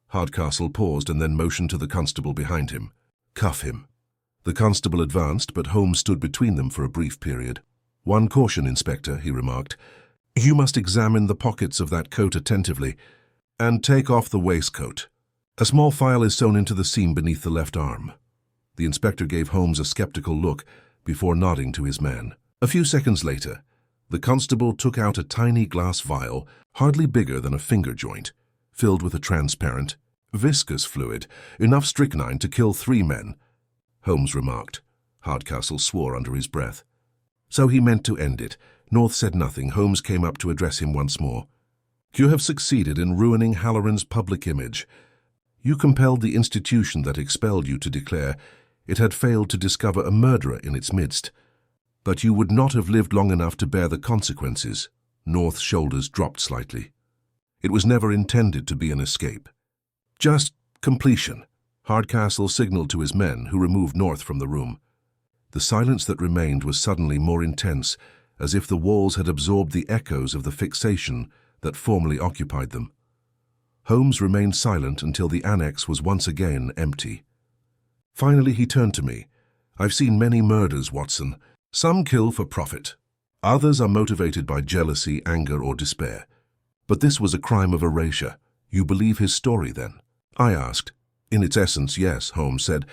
Hardcastle paused and then motioned to the constable behind him. "Cuff him." The constable advanced, but Holmes stood between them for a brief period. "One caution, Inspector," he remarked. "You must examine the pockets of that coat attentively, and take off the waistcoat. A small file is sewn into the seam beneath the left arm." The inspector gave Holmes a skeptical look before nodding to his man. A few seconds later, the constable took out a tiny glass vial, hardly bigger than a finger joint, filled with a transparent, viscous fluid, enough strychnine to kill 3 men. Holmes remarked. Hardcastle swore under his breath. So he meant to end it. North said nothing. Holmes came up to address him once more. "You have succeeded in ruining Halloran's public image. You compelled the institution that expelled you to declare it had failed to discover a murderer in its midst. But you would not have lived long enough to bear the consequences." North's shoulders dropped slightly. "It was never intended to be an escape. Just completion." Hardcastle signaled to his men, who removed North from the room. The silence that remained was suddenly more intense, as if the walls had absorbed the echoes of the fixation that formerly occupied them. Holmes remained silent until the annex was once again empty. Finally he turned to me. "I've seen many murders, Watson. Some kill for profit. Others are motivated by jealousy, anger, or despair. But this was a crime of erasure. You believe his story, then?" I asked. "In its essence, yes," Holmes said.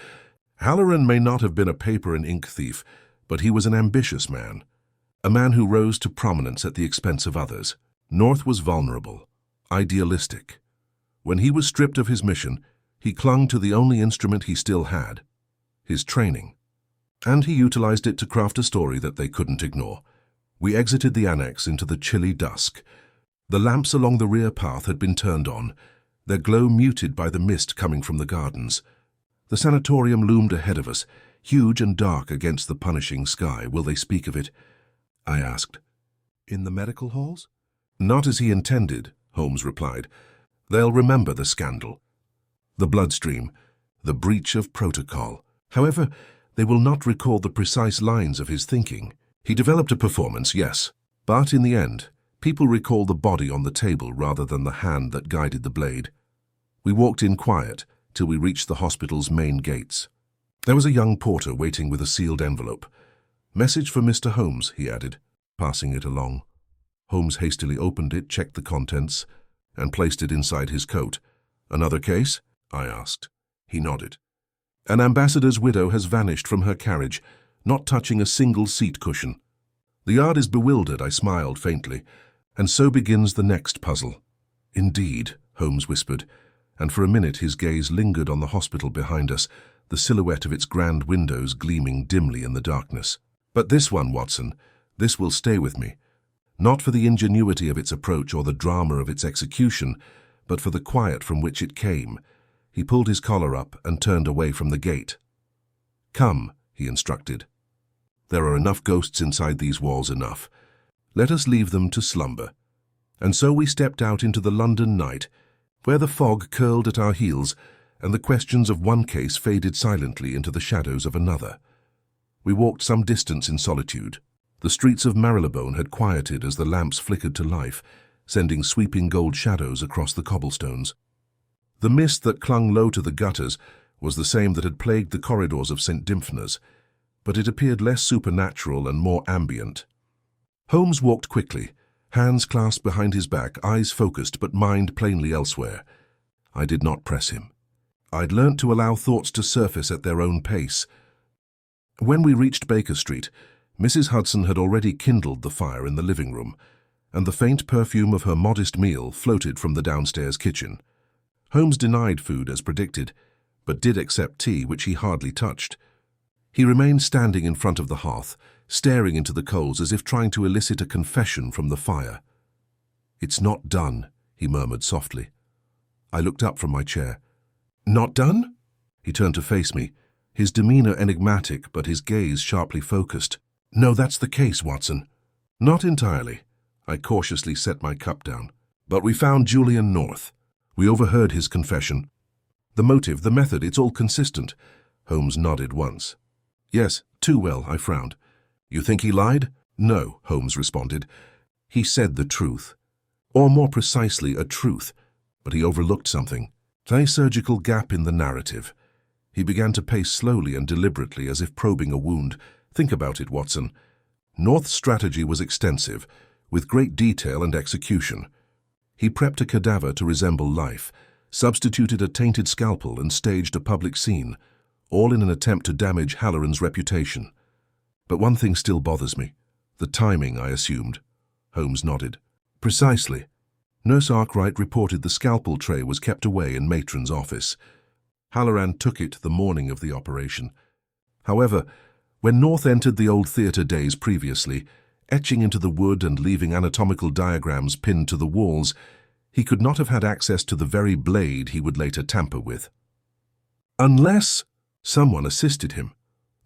"Halloran may not have been a paper and ink thief, but he was an ambitious man. A man who rose to prominence at the expense of others. North was vulnerable, idealistic. When he was stripped of his mission, he clung to the only instrument he still had, his training. And he utilized it to craft a story that they couldn't ignore. We exited the annex into the chilly dusk. The lamps along the rear path had been turned on, their glow muted by the mist coming from the gardens. The sanatorium loomed ahead of us, huge and dark against the punishing sky. "Will they speak of it?" I asked. "In the medical halls?" "Not as he intended," Holmes replied. "They'll remember the scandal, the bloodstream, the breach of protocol. However, they will not recall the precise lines of his thinking. He developed a performance, yes, but in the end, people recall the body on the table rather than the hand that guided the blade." We walked in quiet till we reached the hospital's main gates. There was a young porter waiting with a sealed envelope. "Message for Mr. Holmes," he added, passing it along. Holmes hastily opened it, checked the contents, and placed it inside his coat. "Another case?" I asked. He nodded. "An ambassador's widow has vanished from her carriage, not touching a single seat cushion. The yard is bewildered," I smiled faintly. "And so begins the next puzzle." "Indeed," Holmes whispered, and for a minute his gaze lingered on the hospital behind us, the silhouette of its grand windows gleaming dimly in the darkness. "But this one, Watson, this will stay with me. Not for the ingenuity of its approach or the drama of its execution, but for the quiet from which it came." He pulled his collar up and turned away from the gate. "Come," he instructed. "There are enough ghosts inside these walls enough. Let us leave them to slumber." And so we stepped out into the London night, where the fog curled at our heels, and the questions of one case faded silently into the shadows of another. We walked some distance in solitude. The streets of Marylebone had quieted as the lamps flickered to life, sending sweeping gold shadows across the cobblestones. The mist that clung low to the gutters was the same that had plagued the corridors of St. Dymphna's, but it appeared less supernatural and more ambient. Holmes walked quickly, hands clasped behind his back, eyes focused but mind plainly elsewhere. I did not press him. I'd learnt to allow thoughts to surface at their own pace. When we reached Baker Street, Mrs. Hudson had already kindled the fire in the living room, and the faint perfume of her modest meal floated from the downstairs kitchen. Holmes denied food as predicted, but did accept tea, which he hardly touched. He remained standing in front of the hearth, staring into the coals as if trying to elicit a confession from the fire. "It's not done," he murmured softly. I looked up from my chair. "Not done?" He turned to face me, his demeanor enigmatic but his gaze sharply focused. "No, that's the case, Watson." "Not entirely." I cautiously set my cup down. "But we found Julian North. We overheard his confession. The motive, the method, it's all consistent." Holmes nodded once. "Yes, too well," I frowned. "You think he lied?" "No," Holmes responded. "He said the truth. Or more precisely, a truth. But he overlooked something. A surgical gap in the narrative." He began to pace slowly and deliberately as if probing a wound. "Think about it, Watson. North's strategy was extensive, with great detail and execution. He prepped a cadaver to resemble life, substituted a tainted scalpel and staged a public scene, all in an attempt to damage Halloran's reputation. But one thing still bothers me. The timing, I assumed." Holmes nodded. "Precisely. Nurse Arkwright reported the scalpel tray was kept away in Matron's office. Halloran took it the morning of the operation. However, when North entered the old theatre days previously, etching into the wood and leaving anatomical diagrams pinned to the walls, he could not have had access to the very blade he would later tamper with. Unless someone assisted him."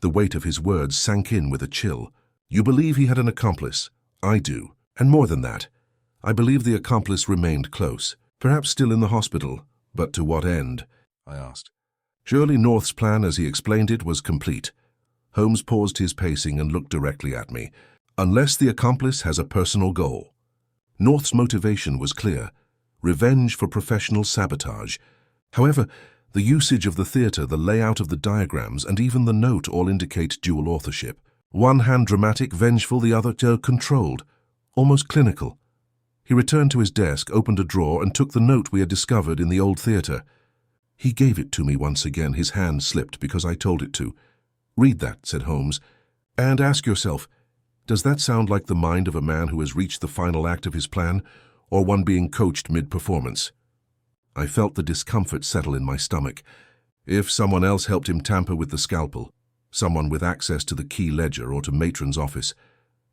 The weight of his words sank in with a chill. "You believe he had an accomplice?" "I do. And more than that. I believe the accomplice remained close, perhaps still in the hospital. But to what end?" I asked. Surely North's plan, as he explained it, was complete. Holmes paused his pacing and looked directly at me. "Unless the accomplice has a personal goal." North's motivation was clear: revenge for professional sabotage. However, the usage of the theatre, the layout of the diagrams, and even the note all indicate dual authorship. One hand dramatic, vengeful, the other controlled, almost clinical. He returned to his desk, opened a drawer, and took the note we had discovered in the old theatre. He gave it to me once again. His hand slipped because I told it to. "Read that," said Holmes, "and ask yourself, does that sound like the mind of a man who has reached the final act of his plan, or one being coached mid-performance?" I felt the discomfort settle in my stomach. If someone else helped him tamper with the scalpel, someone with access to the key ledger or to Matron's office,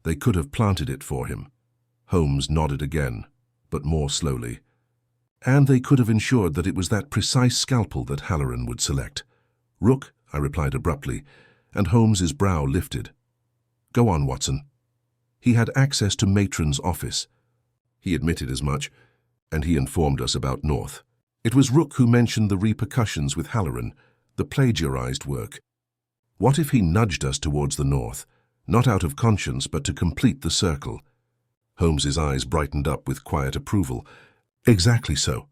they could have planted it for him. Holmes nodded again, but more slowly. And they could have ensured that it was that precise scalpel that Halloran would select. "Rook," I replied abruptly, and Holmes's brow lifted. "Go on, Watson." "He had access to Matron's office." He admitted as much, and he informed us about North. It was Rook who mentioned the repercussions with Halloran, the plagiarized work. What if he nudged us towards the North, not out of conscience but to complete the circle? Holmes's eyes brightened up with quiet approval. "Exactly so.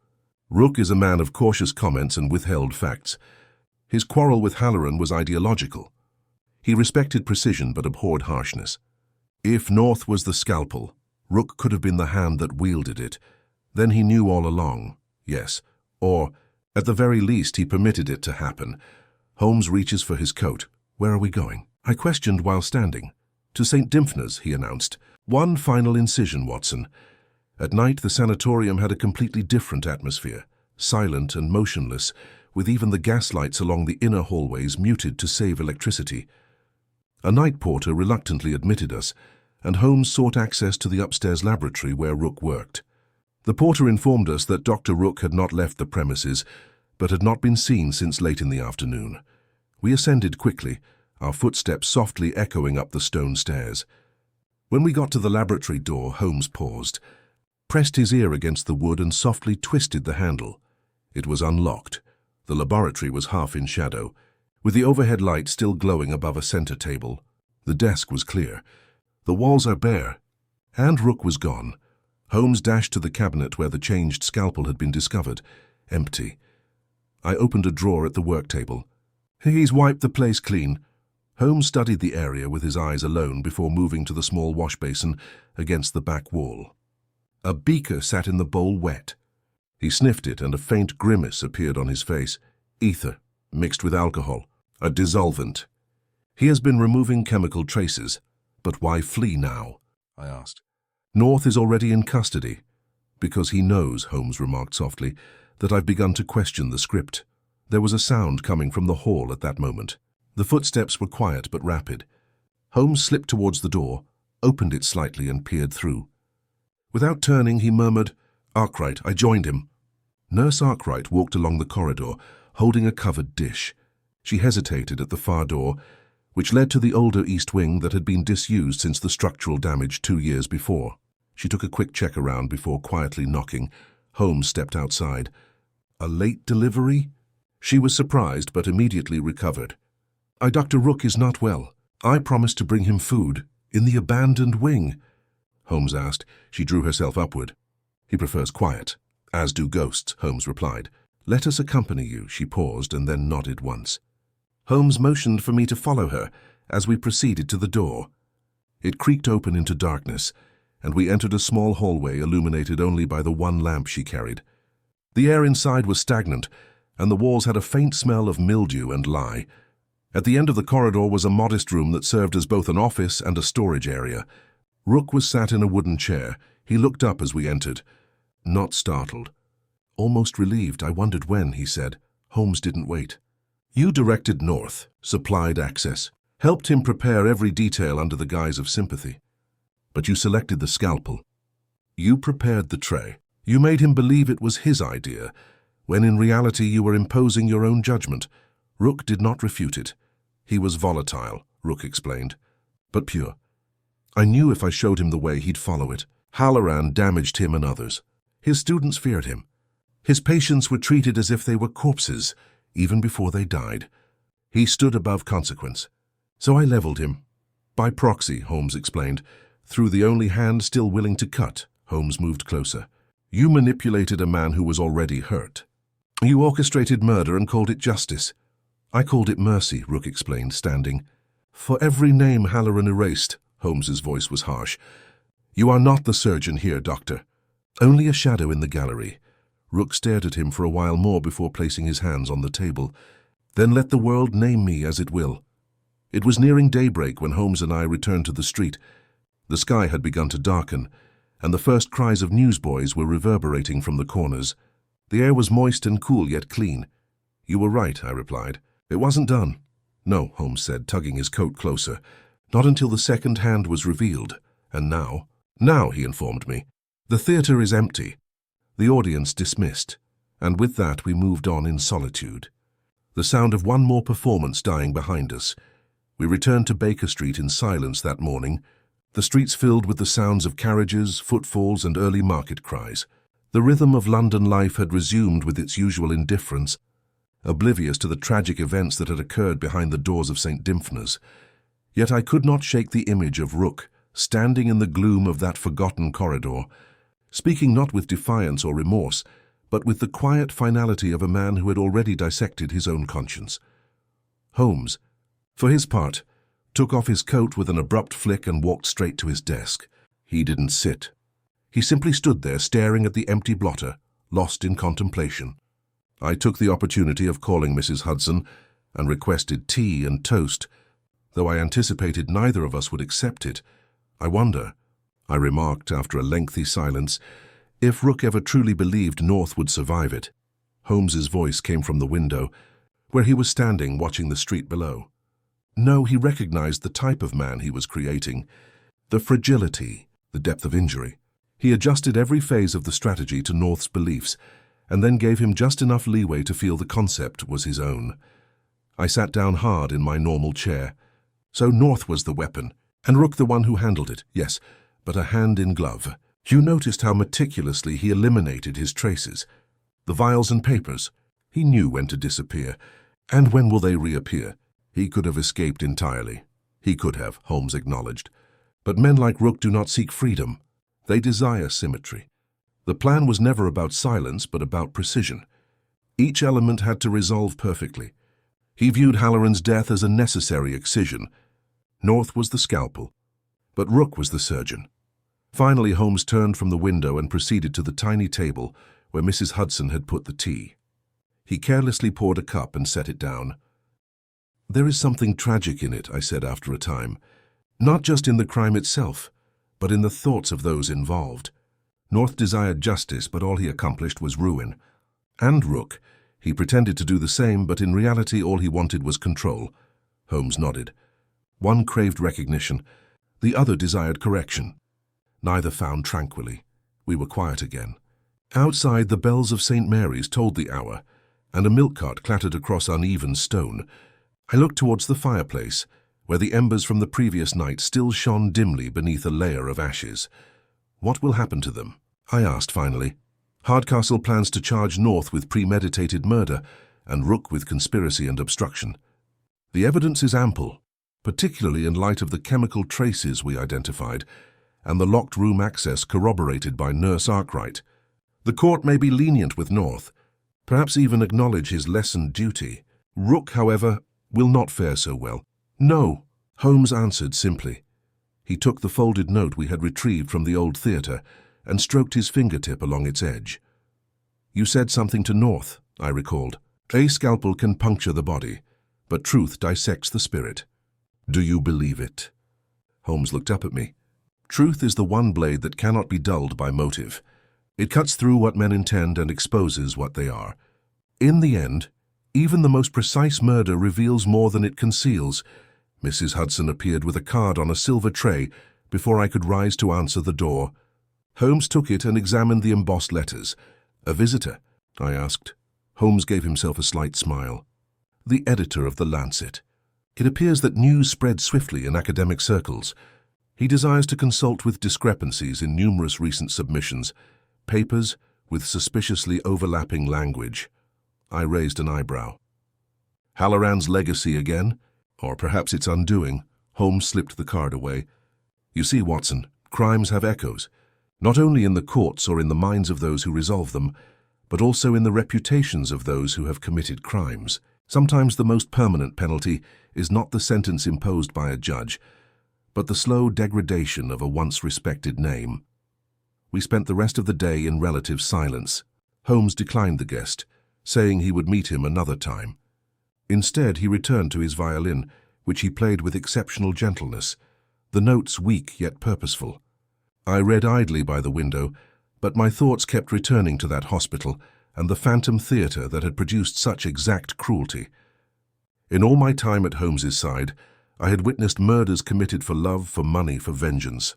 Rook is a man of cautious comments and withheld facts. His quarrel with Halloran was ideological. He respected precision but abhorred harshness. If North was the scalpel, Rook could have been the hand that wielded it. Then he knew all along, yes, or, at the very least, he permitted it to happen." Holmes reaches for his coat. "Where are we going?" I questioned while standing. "To St. Dymphna's," he announced. "One final incision, Watson." At night, the sanatorium had a completely different atmosphere. silent and motionless, with even the gas lights along the inner hallways muted to save electricity. A night porter reluctantly admitted us, and Holmes sought access to the upstairs laboratory where Rook worked. The porter informed us that Dr. Rook had not left the premises, but had not been seen since late in the afternoon. We ascended quickly, our footsteps softly echoing up the stone stairs. When we got to the laboratory door, Holmes paused, pressed his ear against the wood and softly twisted the handle. It was unlocked. The laboratory was half in shadow, with the overhead light still glowing above a center table. The desk was clear. The walls are bare. And Rook was gone. Holmes dashed to the cabinet where the changed scalpel had been discovered. Empty. I opened a drawer at the work table. He's wiped the place clean. Holmes studied the area with his eyes alone before moving to the small wash basin against the back wall. A beaker sat in the bowl wet. He sniffed it and a faint grimace appeared on his face. Ether, mixed with alcohol, a dissolvent. He has been removing chemical traces. But why flee now? I asked. North is already in custody. Because he knows, Holmes remarked softly, that I've begun to question the script. There was a sound coming from the hall at that moment. The footsteps were quiet but rapid. Holmes slipped towards the door, opened it slightly and peered through. Without turning, he murmured, "Arkwright, I joined him." Nurse Arkwright walked along the corridor, holding a covered dish. She hesitated at the far door, which led to the older east wing that had been disused since the structural damage 2 years before. She took a quick check around before quietly knocking. Holmes stepped outside. A late delivery? She was surprised but immediately recovered. Dr. Rook is not well. I promised to bring him food. In the abandoned wing?" Holmes asked. She drew herself upward. "He prefers quiet, as do ghosts," Holmes replied. "Let us accompany you." She paused and then nodded once. Holmes motioned for me to follow her as we proceeded to the door. It creaked open into darkness, and we entered a small hallway illuminated only by the one lamp she carried. The air inside was stagnant, and the walls had a faint smell of mildew and lye. At the end of the corridor was a modest room that served as both an office and a storage area. Rook was sat in a wooden chair. He looked up as we entered. Not startled. Almost relieved. "I wondered when," he said. Holmes didn't wait. "You directed North, supplied access, helped him prepare every detail under the guise of sympathy. But you selected the scalpel. You prepared the tray. You made him believe it was his idea, when in reality you were imposing your own judgment." Rook did not refute it. "He was volatile," Rook explained, "but pure. I knew if I showed him the way he'd follow it. Halloran damaged him and others. His students feared him. His patients were treated as if they were corpses, even before they died. He stood above consequence. So I leveled him. By proxy," Holmes explained. "Through the only hand still willing to cut." Holmes moved closer. "You manipulated a man who was already hurt. You orchestrated murder and called it justice." "I called it mercy," Rook explained, standing. "For every name Halloran erased," Holmes's voice was harsh. "You are not the surgeon here, Doctor. Only a shadow in the gallery." Rook stared at him for a while more before placing his hands on the table. "Then let the world name me as it will." It was nearing daybreak when Holmes and I returned to the street. The sky had begun to darken, and the first cries of newsboys were reverberating from the corners. The air was moist and cool yet clean. "You were right," I replied. "It wasn't done." "No," Holmes said, tugging his coat closer. "Not until the second hand was revealed. And now?" "Now," he informed me. "The theatre is empty. The audience dismissed. And with that we moved on in solitude. The sound of one more performance dying behind us. We returned to Baker Street in silence that morning, the streets filled with the sounds of carriages, footfalls, and early market cries. The rhythm of London life had resumed with its usual indifference, oblivious to the tragic events that had occurred behind the doors of St. Dymphna's. Yet I could not shake the image of Rook, standing in the gloom of that forgotten corridor, speaking not with defiance or remorse, but with the quiet finality of a man who had already dissected his own conscience. Holmes, for his part, took off his coat with an abrupt flick and walked straight to his desk. He didn't sit. He simply stood there staring at the empty blotter, lost in contemplation. I took the opportunity of calling Mrs. Hudson and requested tea and toast, though I anticipated neither of us would accept it. "I wonder," I remarked after a lengthy silence, "if Rook ever truly believed North would survive it." Holmes's voice came from the window, where he was standing watching the street below. No, he recognized the type of man he was creating, the fragility, the depth of injury. He adjusted every phase of the strategy to North's beliefs, and then gave him just enough leeway to feel the concept was his own. I sat down hard in my normal chair. So North was the weapon, and Rook the one who handled it, yes, but a hand in glove. You noticed how meticulously he eliminated his traces. The vials and papers. He knew when to disappear. And when will they reappear? He could have escaped entirely. He could have, Holmes acknowledged. But men like Rook do not seek freedom. They desire symmetry. The plan was never about silence, but about precision. Each element had to resolve perfectly. He viewed Halloran's death as a necessary excision. North was the scalpel, but Rook was the surgeon. Finally, Holmes turned from the window and proceeded to the tiny table where Mrs. Hudson had put the tea. He carelessly poured a cup and set it down. "There is something tragic in it," I said after a time. "Not just in the crime itself, but in the thoughts of those involved. North desired justice, but all he accomplished was ruin. And Rook. He pretended to do the same, but in reality all he wanted was control." Holmes nodded. One craved recognition, the other desired correction. Neither found tranquilly. We were quiet again. Outside, the bells of St. Mary's told the hour, and a milk cart clattered across uneven stone. I looked towards the fireplace, where the embers from the previous night still shone dimly beneath a layer of ashes. "What will happen to them?" I asked finally. "Hardcastle plans to charge North with premeditated murder and Rook with conspiracy and obstruction. The evidence is ample, particularly in light of the chemical traces we identified and the locked room access corroborated by Nurse Arkwright. The court may be lenient with North, perhaps even acknowledge his lessened duty. Rook, however, will not fare so well." "No," Holmes answered simply. He took the folded note we had retrieved from the old theatre and stroked his fingertip along its edge. "You said something to North," I recalled. "A scalpel can puncture the body, but truth dissects the spirit. Do you believe it?" Holmes looked up at me. "Truth is the one blade that cannot be dulled by motive. It cuts through what men intend and exposes what they are. In the end, even the most precise murder reveals more than it conceals." Mrs. Hudson appeared with a card on a silver tray before I could rise to answer the door. Holmes took it and examined the embossed letters. "A visitor?" I asked. Holmes gave himself a slight smile. "The editor of the Lancet. It appears that news spread swiftly in academic circles. He desires to consult with discrepancies in numerous recent submissions, papers with suspiciously overlapping language." I raised an eyebrow. "Halloran's legacy again? Or perhaps its undoing?" Holmes slipped the card away. "You see, Watson, crimes have echoes, not only in the courts or in the minds of those who resolve them, but also in the reputations of those who have committed crimes. Sometimes the most permanent penalty is not the sentence imposed by a judge, but the slow degradation of a once respected name." We spent the rest of the day in relative silence. Holmes declined the guest, saying he would meet him another time. Instead, he returned to his violin, which he played with exceptional gentleness, the notes weak yet purposeful. I read idly by the window, but my thoughts kept returning to that hospital and the phantom theatre that had produced such exact cruelty. In all my time at Holmes's side, I had witnessed murders committed for love, for money, for vengeance.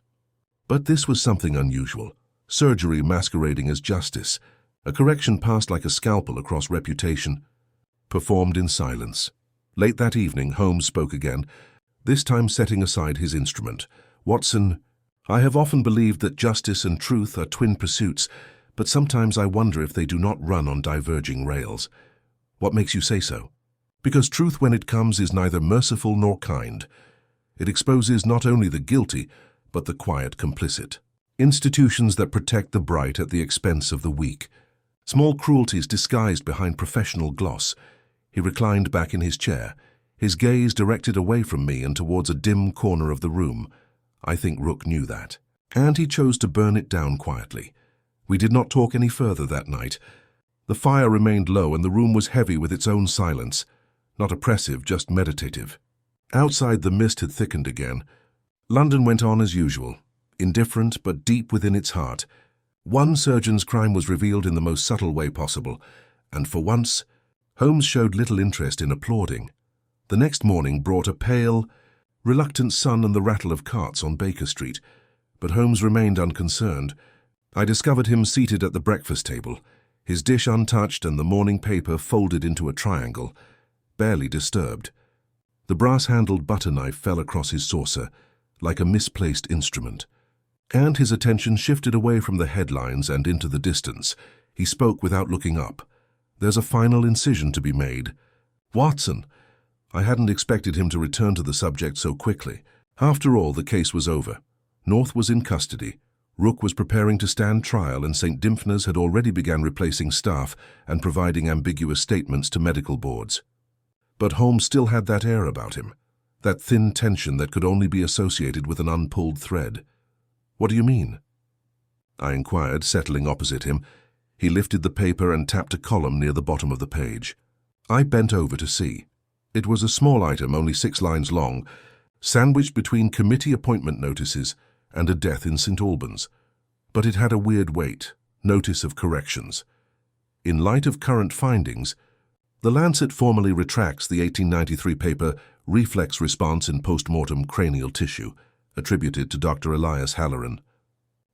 But this was something unusual, surgery masquerading as justice, a correction passed like a scalpel across reputation, performed in silence. Late that evening, Holmes spoke again, this time setting aside his instrument. "Watson, I have often believed that justice and truth are twin pursuits, but sometimes I wonder if they do not run on diverging rails." "What makes you say so?" "Because truth, when it comes, is neither merciful nor kind. It exposes not only the guilty, but the quiet complicit. Institutions that protect the bright at the expense of the weak. Small cruelties disguised behind professional gloss." He reclined back in his chair, his gaze directed away from me and towards a dim corner of the room. I think Rook knew that. And he chose to burn it down quietly. We did not talk any further that night. The fire remained low and the room was heavy with its own silence. Not oppressive, just meditative. Outside, the mist had thickened again. London went on as usual, indifferent but deep within its heart. One surgeon's crime was revealed in the most subtle way possible, And for once, Holmes showed little interest in applauding. The next morning brought a pale, reluctant sun and the rattle of carts on Baker Street, but Holmes remained unconcerned. I discovered him seated at the breakfast table, his dish untouched and the morning paper folded into a triangle, barely disturbed. The brass-handled butter knife fell across his saucer, like a misplaced instrument. And his attention shifted away from the headlines and into the distance. He spoke without looking up. "There's a final incision to be made. Watson!" I hadn't expected him to return to the subject so quickly. After all, the case was over. North was in custody. Rook was preparing to stand trial, and St. Dimphna's had already begun replacing staff and providing ambiguous statements to medical boards. But Holmes still had that air about him, that thin tension that could only be associated with an unpulled thread. "What do you mean?" I inquired, settling opposite him. He lifted the paper and tapped a column near the bottom of the page. I bent over to see. It was a small item, only 6 lines long, sandwiched between committee appointment notices and a death in St. Albans. But it had a weird weight, notice of corrections. In light of current findings, The Lancet formally retracts the 1893 paper Reflex Response in Postmortem Cranial Tissue, attributed to Dr. Elias Halloran.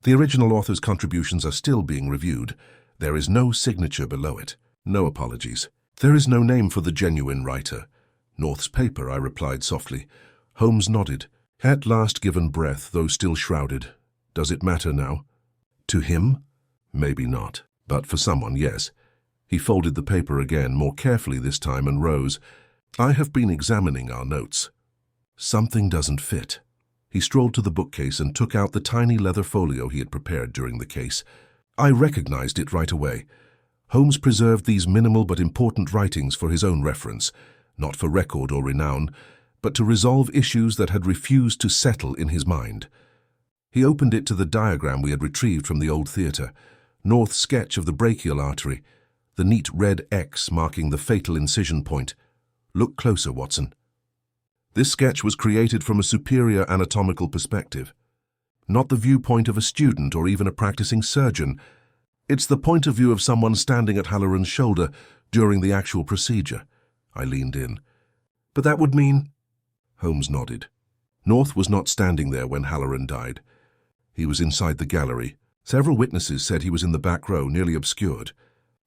The original author's contributions are still being reviewed. There is no signature below it. No apologies. There is no name for the genuine writer. "North's paper," I replied softly. Holmes nodded. At last given breath, though still shrouded. Does it matter now? To him? Maybe not. But for someone, yes. He folded the paper again, more carefully this time, and rose. "I have been examining our notes. Something doesn't fit." He strolled to the bookcase and took out the tiny leather folio he had prepared during the case. I recognized it right away. Holmes preserved these minimal but important writings for his own reference, not for record or renown, but to resolve issues that had refused to settle in his mind. He opened it to the diagram we had retrieved from the old theatre, North's sketch of the brachial artery, the neat red X marking the fatal incision point. "Look closer, Watson." This sketch was created from a superior anatomical perspective, not the viewpoint of a student or even a practicing surgeon. It's the point of view of someone standing at Halloran's shoulder during the actual procedure. I leaned in. "But that would mean—" Holmes nodded. North was not standing there when Halloran died. He was inside the gallery. Several witnesses said he was in the back row, nearly obscured.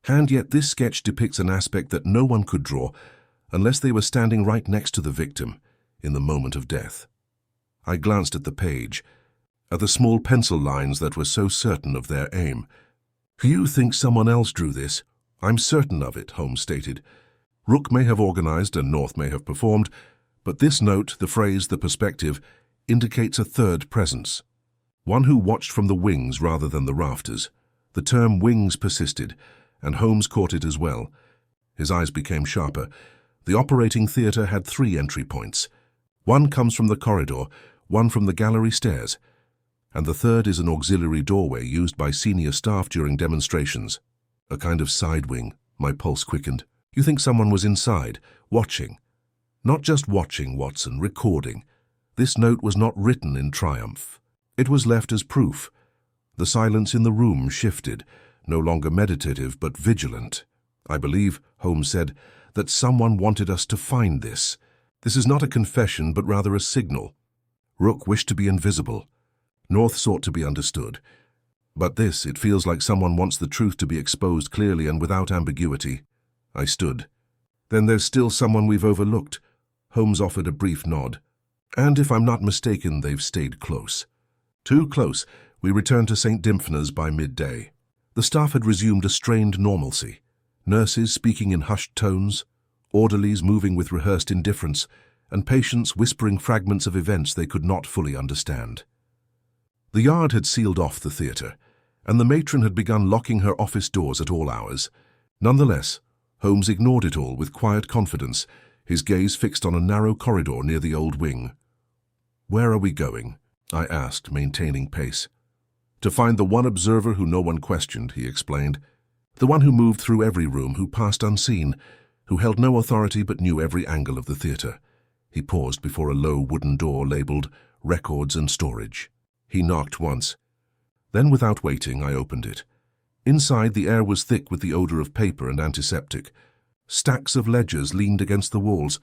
And yet this sketch depicts an aspect that no one could draw unless they were standing right next to the victim in the moment of death. I glanced at the page, at the small pencil lines that were so certain of their aim. "You think someone else drew this?" "I'm certain of it," Holmes stated. "Rook may have organized and North may have performed, but this note, the phrase, the perspective, indicates a third presence. One who watched from the wings rather than the rafters." The term wings persisted, and Holmes caught it as well. His eyes became sharper. The operating theatre had 3 entry points. One comes from the corridor, one from the gallery stairs, and the third is an auxiliary doorway used by senior staff during demonstrations. A kind of side wing. My pulse quickened. "You think someone was inside, watching?" "Not just watching, Watson, recording. This note was not written in triumph. It was left as proof. The silence in the room shifted, no longer meditative but vigilant. I believe," Holmes said, "that someone wanted us to find this. This is not a confession, but rather a signal. Rook wished to be invisible. North sought to be understood. But this, it feels like someone wants the truth to be exposed clearly and without ambiguity." I stood. "Then there's still someone we've overlooked." Holmes offered a brief nod. "And if I'm not mistaken, they've stayed close." Too close. We returned to St. Dimphna's by midday. The staff had resumed a strained normalcy. Nurses speaking in hushed tones, orderlies moving with rehearsed indifference, and patients whispering fragments of events they could not fully understand. The yard had sealed off the theatre, and the matron had begun locking her office doors at all hours. Nonetheless, Holmes ignored it all with quiet confidence, his gaze fixed on a narrow corridor near the old wing. "Where are we going?" I asked, maintaining pace. "To find the one observer who no one questioned," he explained. "The one who moved through every room, who passed unseen, who held no authority but knew every angle of the theatre." He paused before a low wooden door labelled "Records and Storage." He knocked once. Then, without waiting, I opened it. Inside, the air was thick with the odor of paper and antiseptic. Stacks of ledgers leaned against the walls,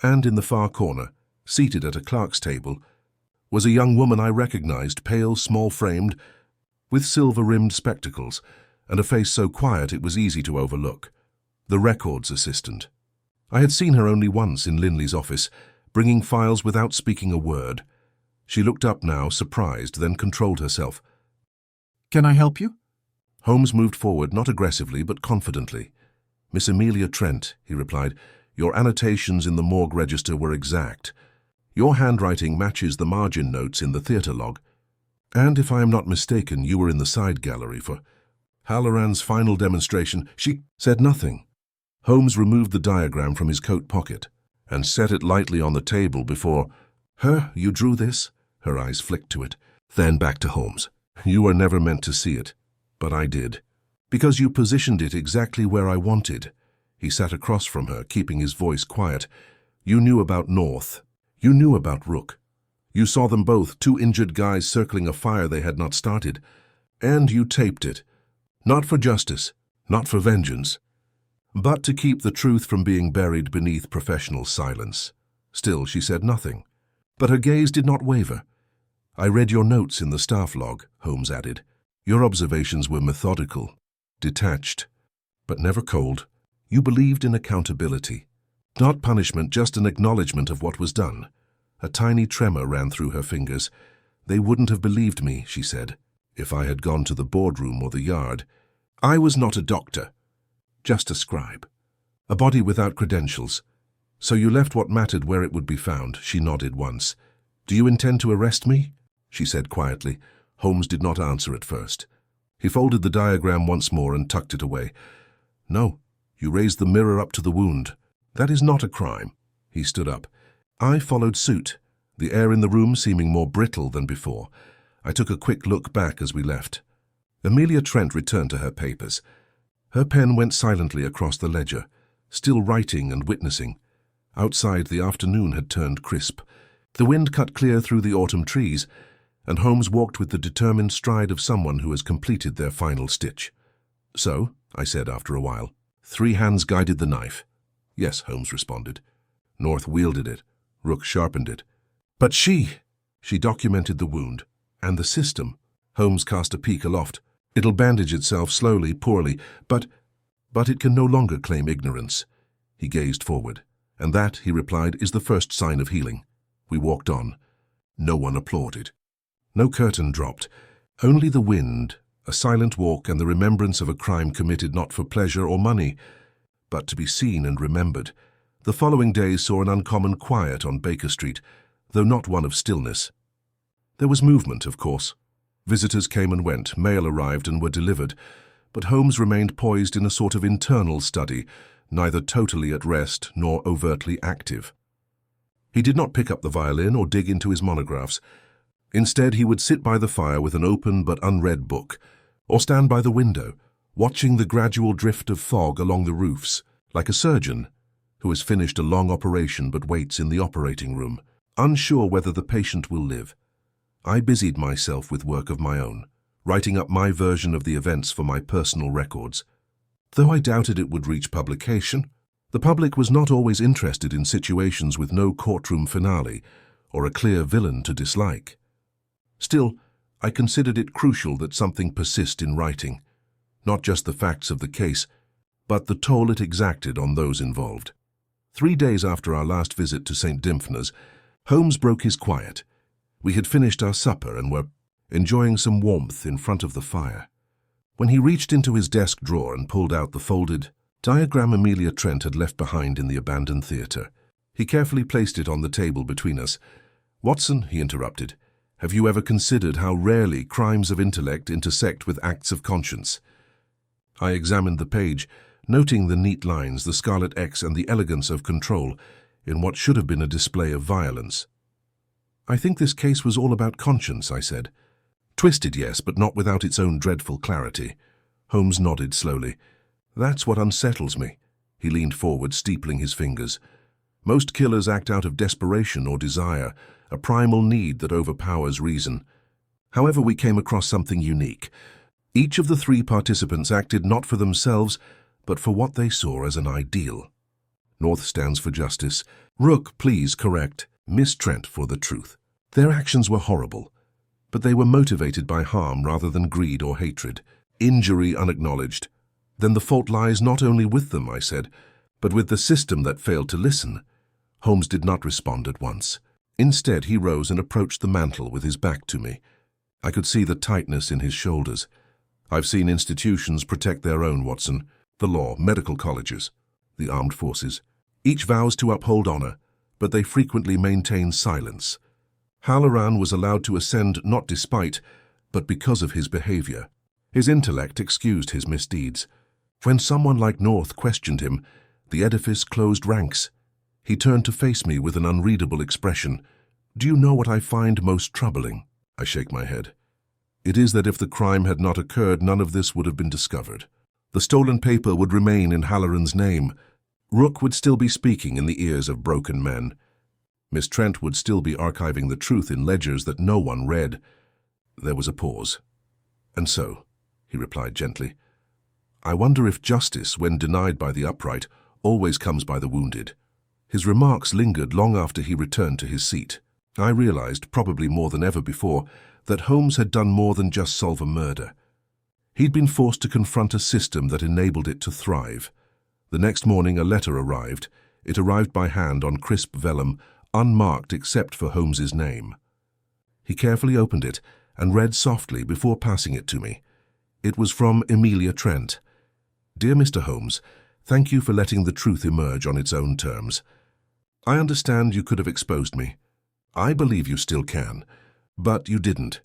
and in the far corner, seated at a clerk's table, was a young woman I recognized, pale, small-framed, with silver-rimmed spectacles, and a face so quiet it was easy to overlook. The records assistant. I had seen her only once in Linley's office, bringing files without speaking a word. She looked up now, surprised, then controlled herself. "Can I help you?" Holmes moved forward, not aggressively, but confidently. "Miss Amelia Trent," he replied. "Your annotations in the morgue register were exact. Your handwriting matches the margin notes in the theatre log. And if I am not mistaken, you were in the side gallery for Halloran's final demonstration." She said nothing. Holmes removed the diagram from his coat pocket and set it lightly on the table before her. "You drew this?" Her eyes flicked to it, then back to Holmes. "You were never meant to see it, but I did. Because you positioned it exactly where I wanted." He sat across from her, keeping his voice quiet. "You knew about North. You knew about Rook. You saw them both, two injured guys circling a fire they had not started. And you taped it. Not for justice, not for vengeance, but to keep the truth from being buried beneath professional silence." Still, she said nothing, but her gaze did not waver. "I read your notes in the staff log," Holmes added. "Your observations were methodical, detached, but never cold. You believed in accountability. Not punishment, just an acknowledgement of what was done." A tiny tremor ran through her fingers. "They wouldn't have believed me," she said, "if I had gone to the boardroom or the yard. I was not a doctor, just a scribe. A body without credentials. So you left what mattered where it would be found." She nodded once. "Do you intend to arrest me?" she said quietly. Holmes did not answer at first. He folded the diagram once more and tucked it away. "No, you raised the mirror up to the wound. That is not a crime." He stood up. I followed suit, the air in the room seeming more brittle than before. I took a quick look back as we left. Amelia Trent returned to her papers. Her pen went silently across the ledger, still writing and witnessing. Outside, the afternoon had turned crisp. The wind cut clear through the autumn trees, and Holmes walked with the determined stride of someone who has completed their final stitch. "So," I said after a while, "3 hands guided the knife." "Yes," Holmes responded. "North wielded it. Rook sharpened it. But she documented the wound. And the system." Holmes cast a peek aloft. "It'll bandage itself slowly, poorly, but it can no longer claim ignorance." He gazed forward. "And that," he replied, "is the first sign of healing." We walked on. No one applauded. No curtain dropped. Only the wind, a silent walk, and the remembrance of a crime committed not for pleasure or money, but to be seen and remembered. The following days saw an uncommon quiet on Baker Street, though not one of stillness. There was movement, of course. Visitors came and went, mail arrived and were delivered, but Holmes remained poised in a sort of internal study, neither totally at rest nor overtly active. He did not pick up the violin or dig into his monographs. Instead, he would sit by the fire with an open but unread book, or stand by the window, watching the gradual drift of fog along the roofs, like a surgeon who has finished a long operation but waits in the operating room, unsure whether the patient will live. I busied myself with work of my own, writing up my version of the events for my personal records. Though I doubted it would reach publication, the public was not always interested in situations with no courtroom finale or a clear villain to dislike. Still, I considered it crucial that something persist in writing, not just the facts of the case, but the toll it exacted on those involved. 3 days after our last visit to St. Dymphna's, Holmes broke his quiet. We had finished our supper and were enjoying some warmth in front of the fire, when he reached into his desk drawer and pulled out the folded diagram Amelia Trent had left behind in the abandoned theatre. He carefully placed it on the table between us. "Watson," he interrupted, "have you ever considered how rarely crimes of intellect intersect with acts of conscience?" I examined the page, noting the neat lines, the scarlet X, and the elegance of control in what should have been a display of violence. "I think this case was all about conscience," I said. "Twisted, yes, but not without its own dreadful clarity." Holmes nodded slowly. "That's what unsettles me." He leaned forward, steepling his fingers. "Most killers act out of desperation or desire, a primal need that overpowers reason. However, we came across something unique. Each of the three participants acted not for themselves, but for what they saw as an ideal. North stands for justice. Rook, please correct. Miss Trent for the truth. Their actions were horrible, but they were motivated by harm rather than greed or hatred. Injury unacknowledged. Then the fault lies not only with them, I said, but with the system that failed to listen. Holmes did not respond at once. Instead, he rose and approached the mantel with his back to me. I could see the tightness in his shoulders. I've seen institutions protect their own, Watson. The law, medical colleges, the armed forces. Each vows to uphold honor, but they frequently maintain silence. Halloran was allowed to ascend not despite, but because of his behavior. His intellect excused his misdeeds. When someone like North questioned him, the edifice closed ranks. He turned to face me with an unreadable expression. Do you know what I find most troubling? I shake my head. It is that if the crime had not occurred, none of this would have been discovered. The stolen paper would remain in Halloran's name. Rook would still be speaking in the ears of broken men. Miss Trent would still be archiving the truth in ledgers that no one read. There was a pause. And so, he replied gently, I wonder if justice, when denied by the upright, always comes by the wounded. His remarks lingered long after he returned to his seat. I realized, probably more than ever before, that Holmes had done more than just solve a murder. He'd been forced to confront a system that enabled it to thrive. The next morning a letter arrived. It arrived by hand on crisp vellum, unmarked except for Holmes's name. He carefully opened it and read softly before passing it to me. It was from Emilia Trent. Dear Mr. Holmes, thank you for letting the truth emerge on its own terms. I understand you could have exposed me. I believe you still can. But you didn't.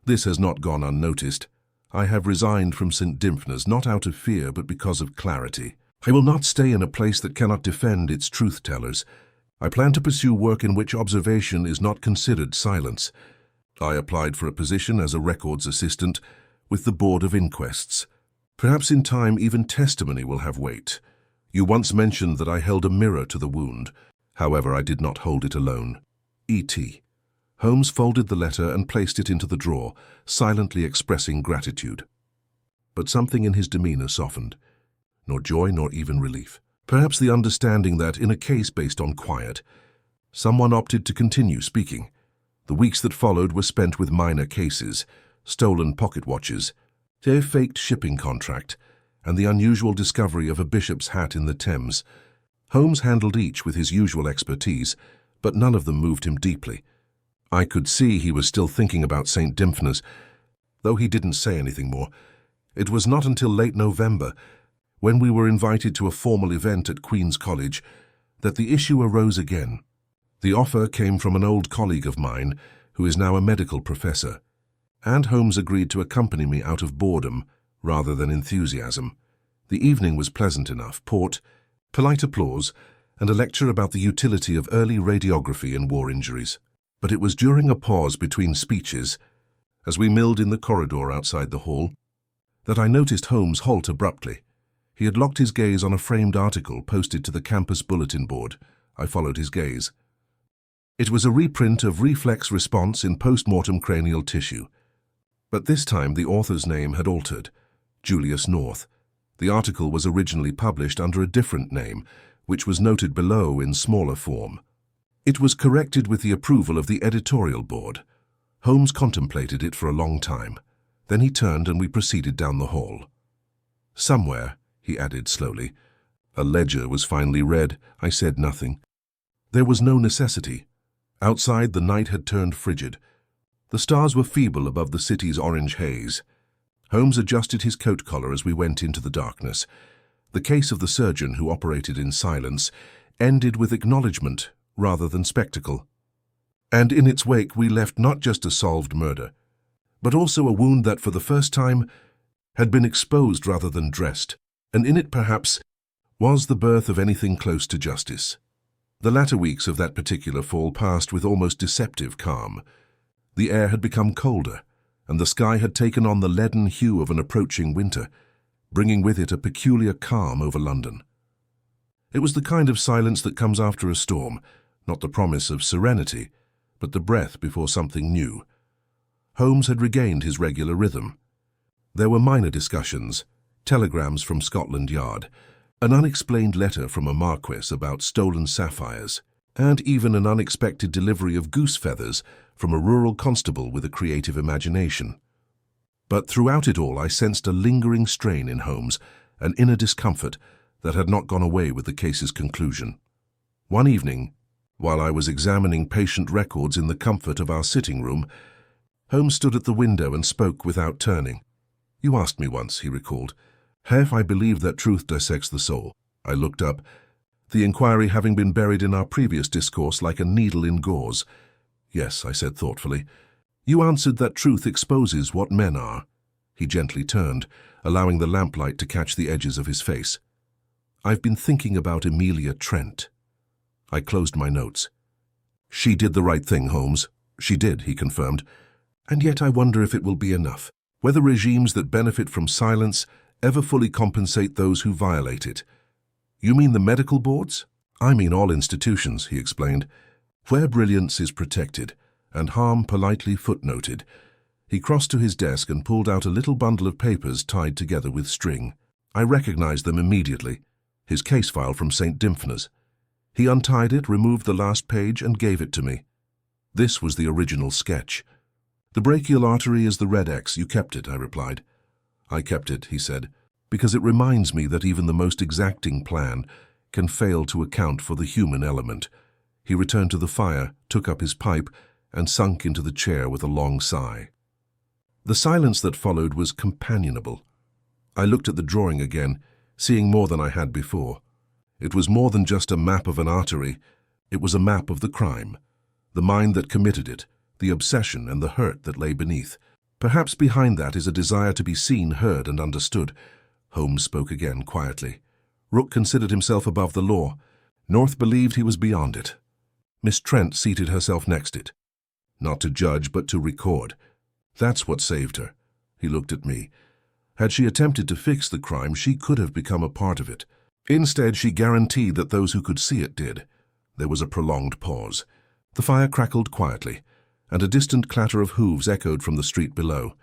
This has not gone unnoticed. I have resigned from St. Dymphna's not out of fear but because of clarity. I will not stay in a place that cannot defend its truth-tellers. I plan to pursue work in which observation is not considered silence. I applied for a position as a records assistant with the Board of Inquests. Perhaps in time even testimony will have weight. You once mentioned that I held a mirror to the wound. However, I did not hold it alone. E.T. Holmes folded the letter and placed it into the drawer, silently expressing gratitude. But something in his demeanor softened. Nor joy nor even relief. Perhaps the understanding that, in a case based on quiet, someone opted to continue speaking. The weeks that followed were spent with minor cases, stolen pocket watches, a faked shipping contract, and the unusual discovery of a bishop's hat in the Thames. Holmes handled each with his usual expertise, but none of them moved him deeply. I could see he was still thinking about St. Dymphna's, though he didn't say anything more. It was not until late November, when we were invited to a formal event at Queen's College, that the issue arose again. The offer came from an old colleague of mine, who is now a medical professor, and Holmes agreed to accompany me out of boredom rather than enthusiasm. The evening was pleasant enough: port, polite applause, and a lecture about the utility of early radiography in war injuries. But it was during a pause between speeches, as we milled in the corridor outside the hall, that I noticed Holmes halt abruptly. He had locked his gaze on a framed article posted to the campus bulletin board. I followed his gaze. It was a reprint of Reflex Response in Post-Mortem Cranial Tissue. But this time the author's name had altered, Julius North. The article was originally published under a different name, which was noted below in smaller form. It was corrected with the approval of the editorial board. Holmes contemplated it for a long time. Then he turned and we proceeded down the hall. Somewhere, he added slowly, a ledger was finally read. I said nothing. There was no necessity. Outside, the night had turned frigid. The stars were feeble above the city's orange haze. Holmes adjusted his coat collar as we went into the darkness. The case of the surgeon who operated in silence ended with acknowledgement rather than spectacle. And in its wake we left not just a solved murder, but also a wound that for the first time had been exposed rather than dressed, and in it perhaps was the birth of anything close to justice. The latter weeks of that particular fall passed with almost deceptive calm. The air had become colder, and the sky had taken on the leaden hue of an approaching winter, bringing with it a peculiar calm over London. It was the kind of silence that comes after a storm, not the promise of serenity, but the breath before something new. Holmes had regained his regular rhythm. There were minor discussions, telegrams from Scotland Yard, an unexplained letter from a marquess about stolen sapphires, and even an unexpected delivery of goose feathers from a rural constable with a creative imagination. But throughout it all I sensed a lingering strain in Holmes, an inner discomfort that had not gone away with the case's conclusion. One evening, while I was examining patient records in the comfort of our sitting room, Holmes stood at the window and spoke without turning. "You asked me once," he recalled, "have I believed that truth dissects the soul?" I looked up, the inquiry having been buried in our previous discourse like a needle in gauze. "Yes," I said thoughtfully. "You answered that truth exposes what men are." He gently turned, allowing the lamplight to catch the edges of his face. "I've been thinking about Amelia Trent." I closed my notes. "She did the right thing, Holmes." "She did," he confirmed. "And yet I wonder if it will be enough, whether regimes that benefit from silence ever fully compensate those who violate it." "You mean the medical boards?" "I mean all institutions," he explained, "where brilliance is protected and harm politely footnoted." He crossed to his desk and pulled out a little bundle of papers tied together with string. I recognized them immediately. His case file from St. Dymphna's. He untied it, removed the last page, and gave it to me. This was the original sketch. "The brachial artery is the red X. You kept it," I replied. "I kept it," he said, "because it reminds me that even the most exacting plan can fail to account for the human element." He returned to the fire, took up his pipe, and sunk into the chair with a long sigh. The silence that followed was companionable. I looked at the drawing again, seeing more than I had before. It was more than just a map of an artery. It was a map of the crime, the mind that committed it, the obsession and the hurt that lay beneath. Perhaps behind that is a desire to be seen, heard, and understood. Holmes spoke again quietly. Rook considered himself above the law. North believed he was beyond it. Miss Trent seated herself next it. Not to judge, but to record. That's what saved her. He looked at me. Had she attempted to fix the crime, she could have become a part of it. Instead, she guaranteed that those who could see it did. There was a prolonged pause. The fire crackled quietly, and a distant clatter of hooves echoed from the street below.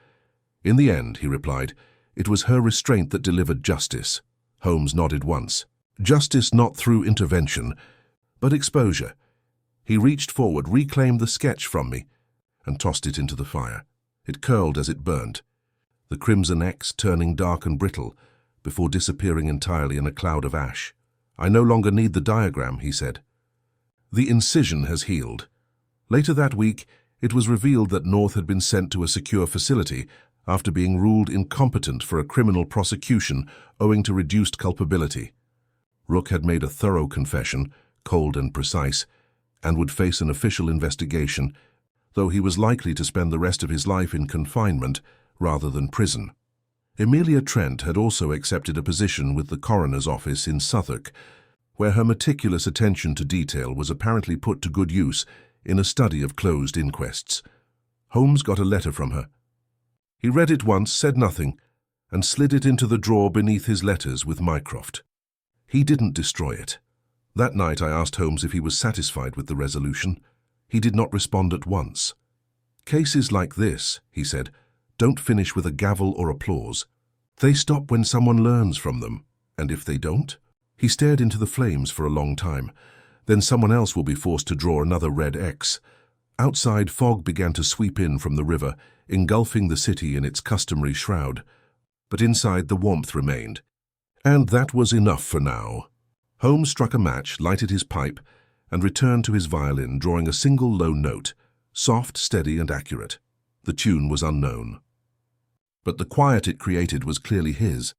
"In the end," he replied, "it was her restraint that delivered justice." Holmes nodded once. "Justice not through intervention, but exposure." He reached forward, reclaimed the sketch from me, and tossed it into the fire. It curled as it burnt, the crimson X turning dark and brittle, before disappearing entirely in a cloud of ash. "I no longer need the diagram," he said. "The incision has healed." Later that week, it was revealed that North had been sent to a secure facility after being ruled incompetent for a criminal prosecution owing to reduced culpability. Rook had made a thorough confession, cold and precise, and would face an official investigation, though he was likely to spend the rest of his life in confinement rather than prison. Amelia Trent had also accepted a position with the coroner's office in Southwark, where her meticulous attention to detail was apparently put to good use in a study of closed inquests. Holmes got a letter from her. He read it once, said nothing, and slid it into the drawer beneath his letters with Mycroft. He didn't destroy it. That night I asked Holmes if he was satisfied with the resolution. He did not respond at once. "Cases like this," he said, "don't finish with a gavel or applause. They stop when someone learns from them, and if they don't?" He stared into the flames for a long time. "Then someone else will be forced to draw another red X." Outside, fog began to sweep in from the river, engulfing the city in its customary shroud. But inside, the warmth remained. And that was enough for now. Holmes struck a match, lighted his pipe, and returned to his violin, drawing a single low note, soft, steady, and accurate. The tune was unknown. But the quiet it created was clearly his.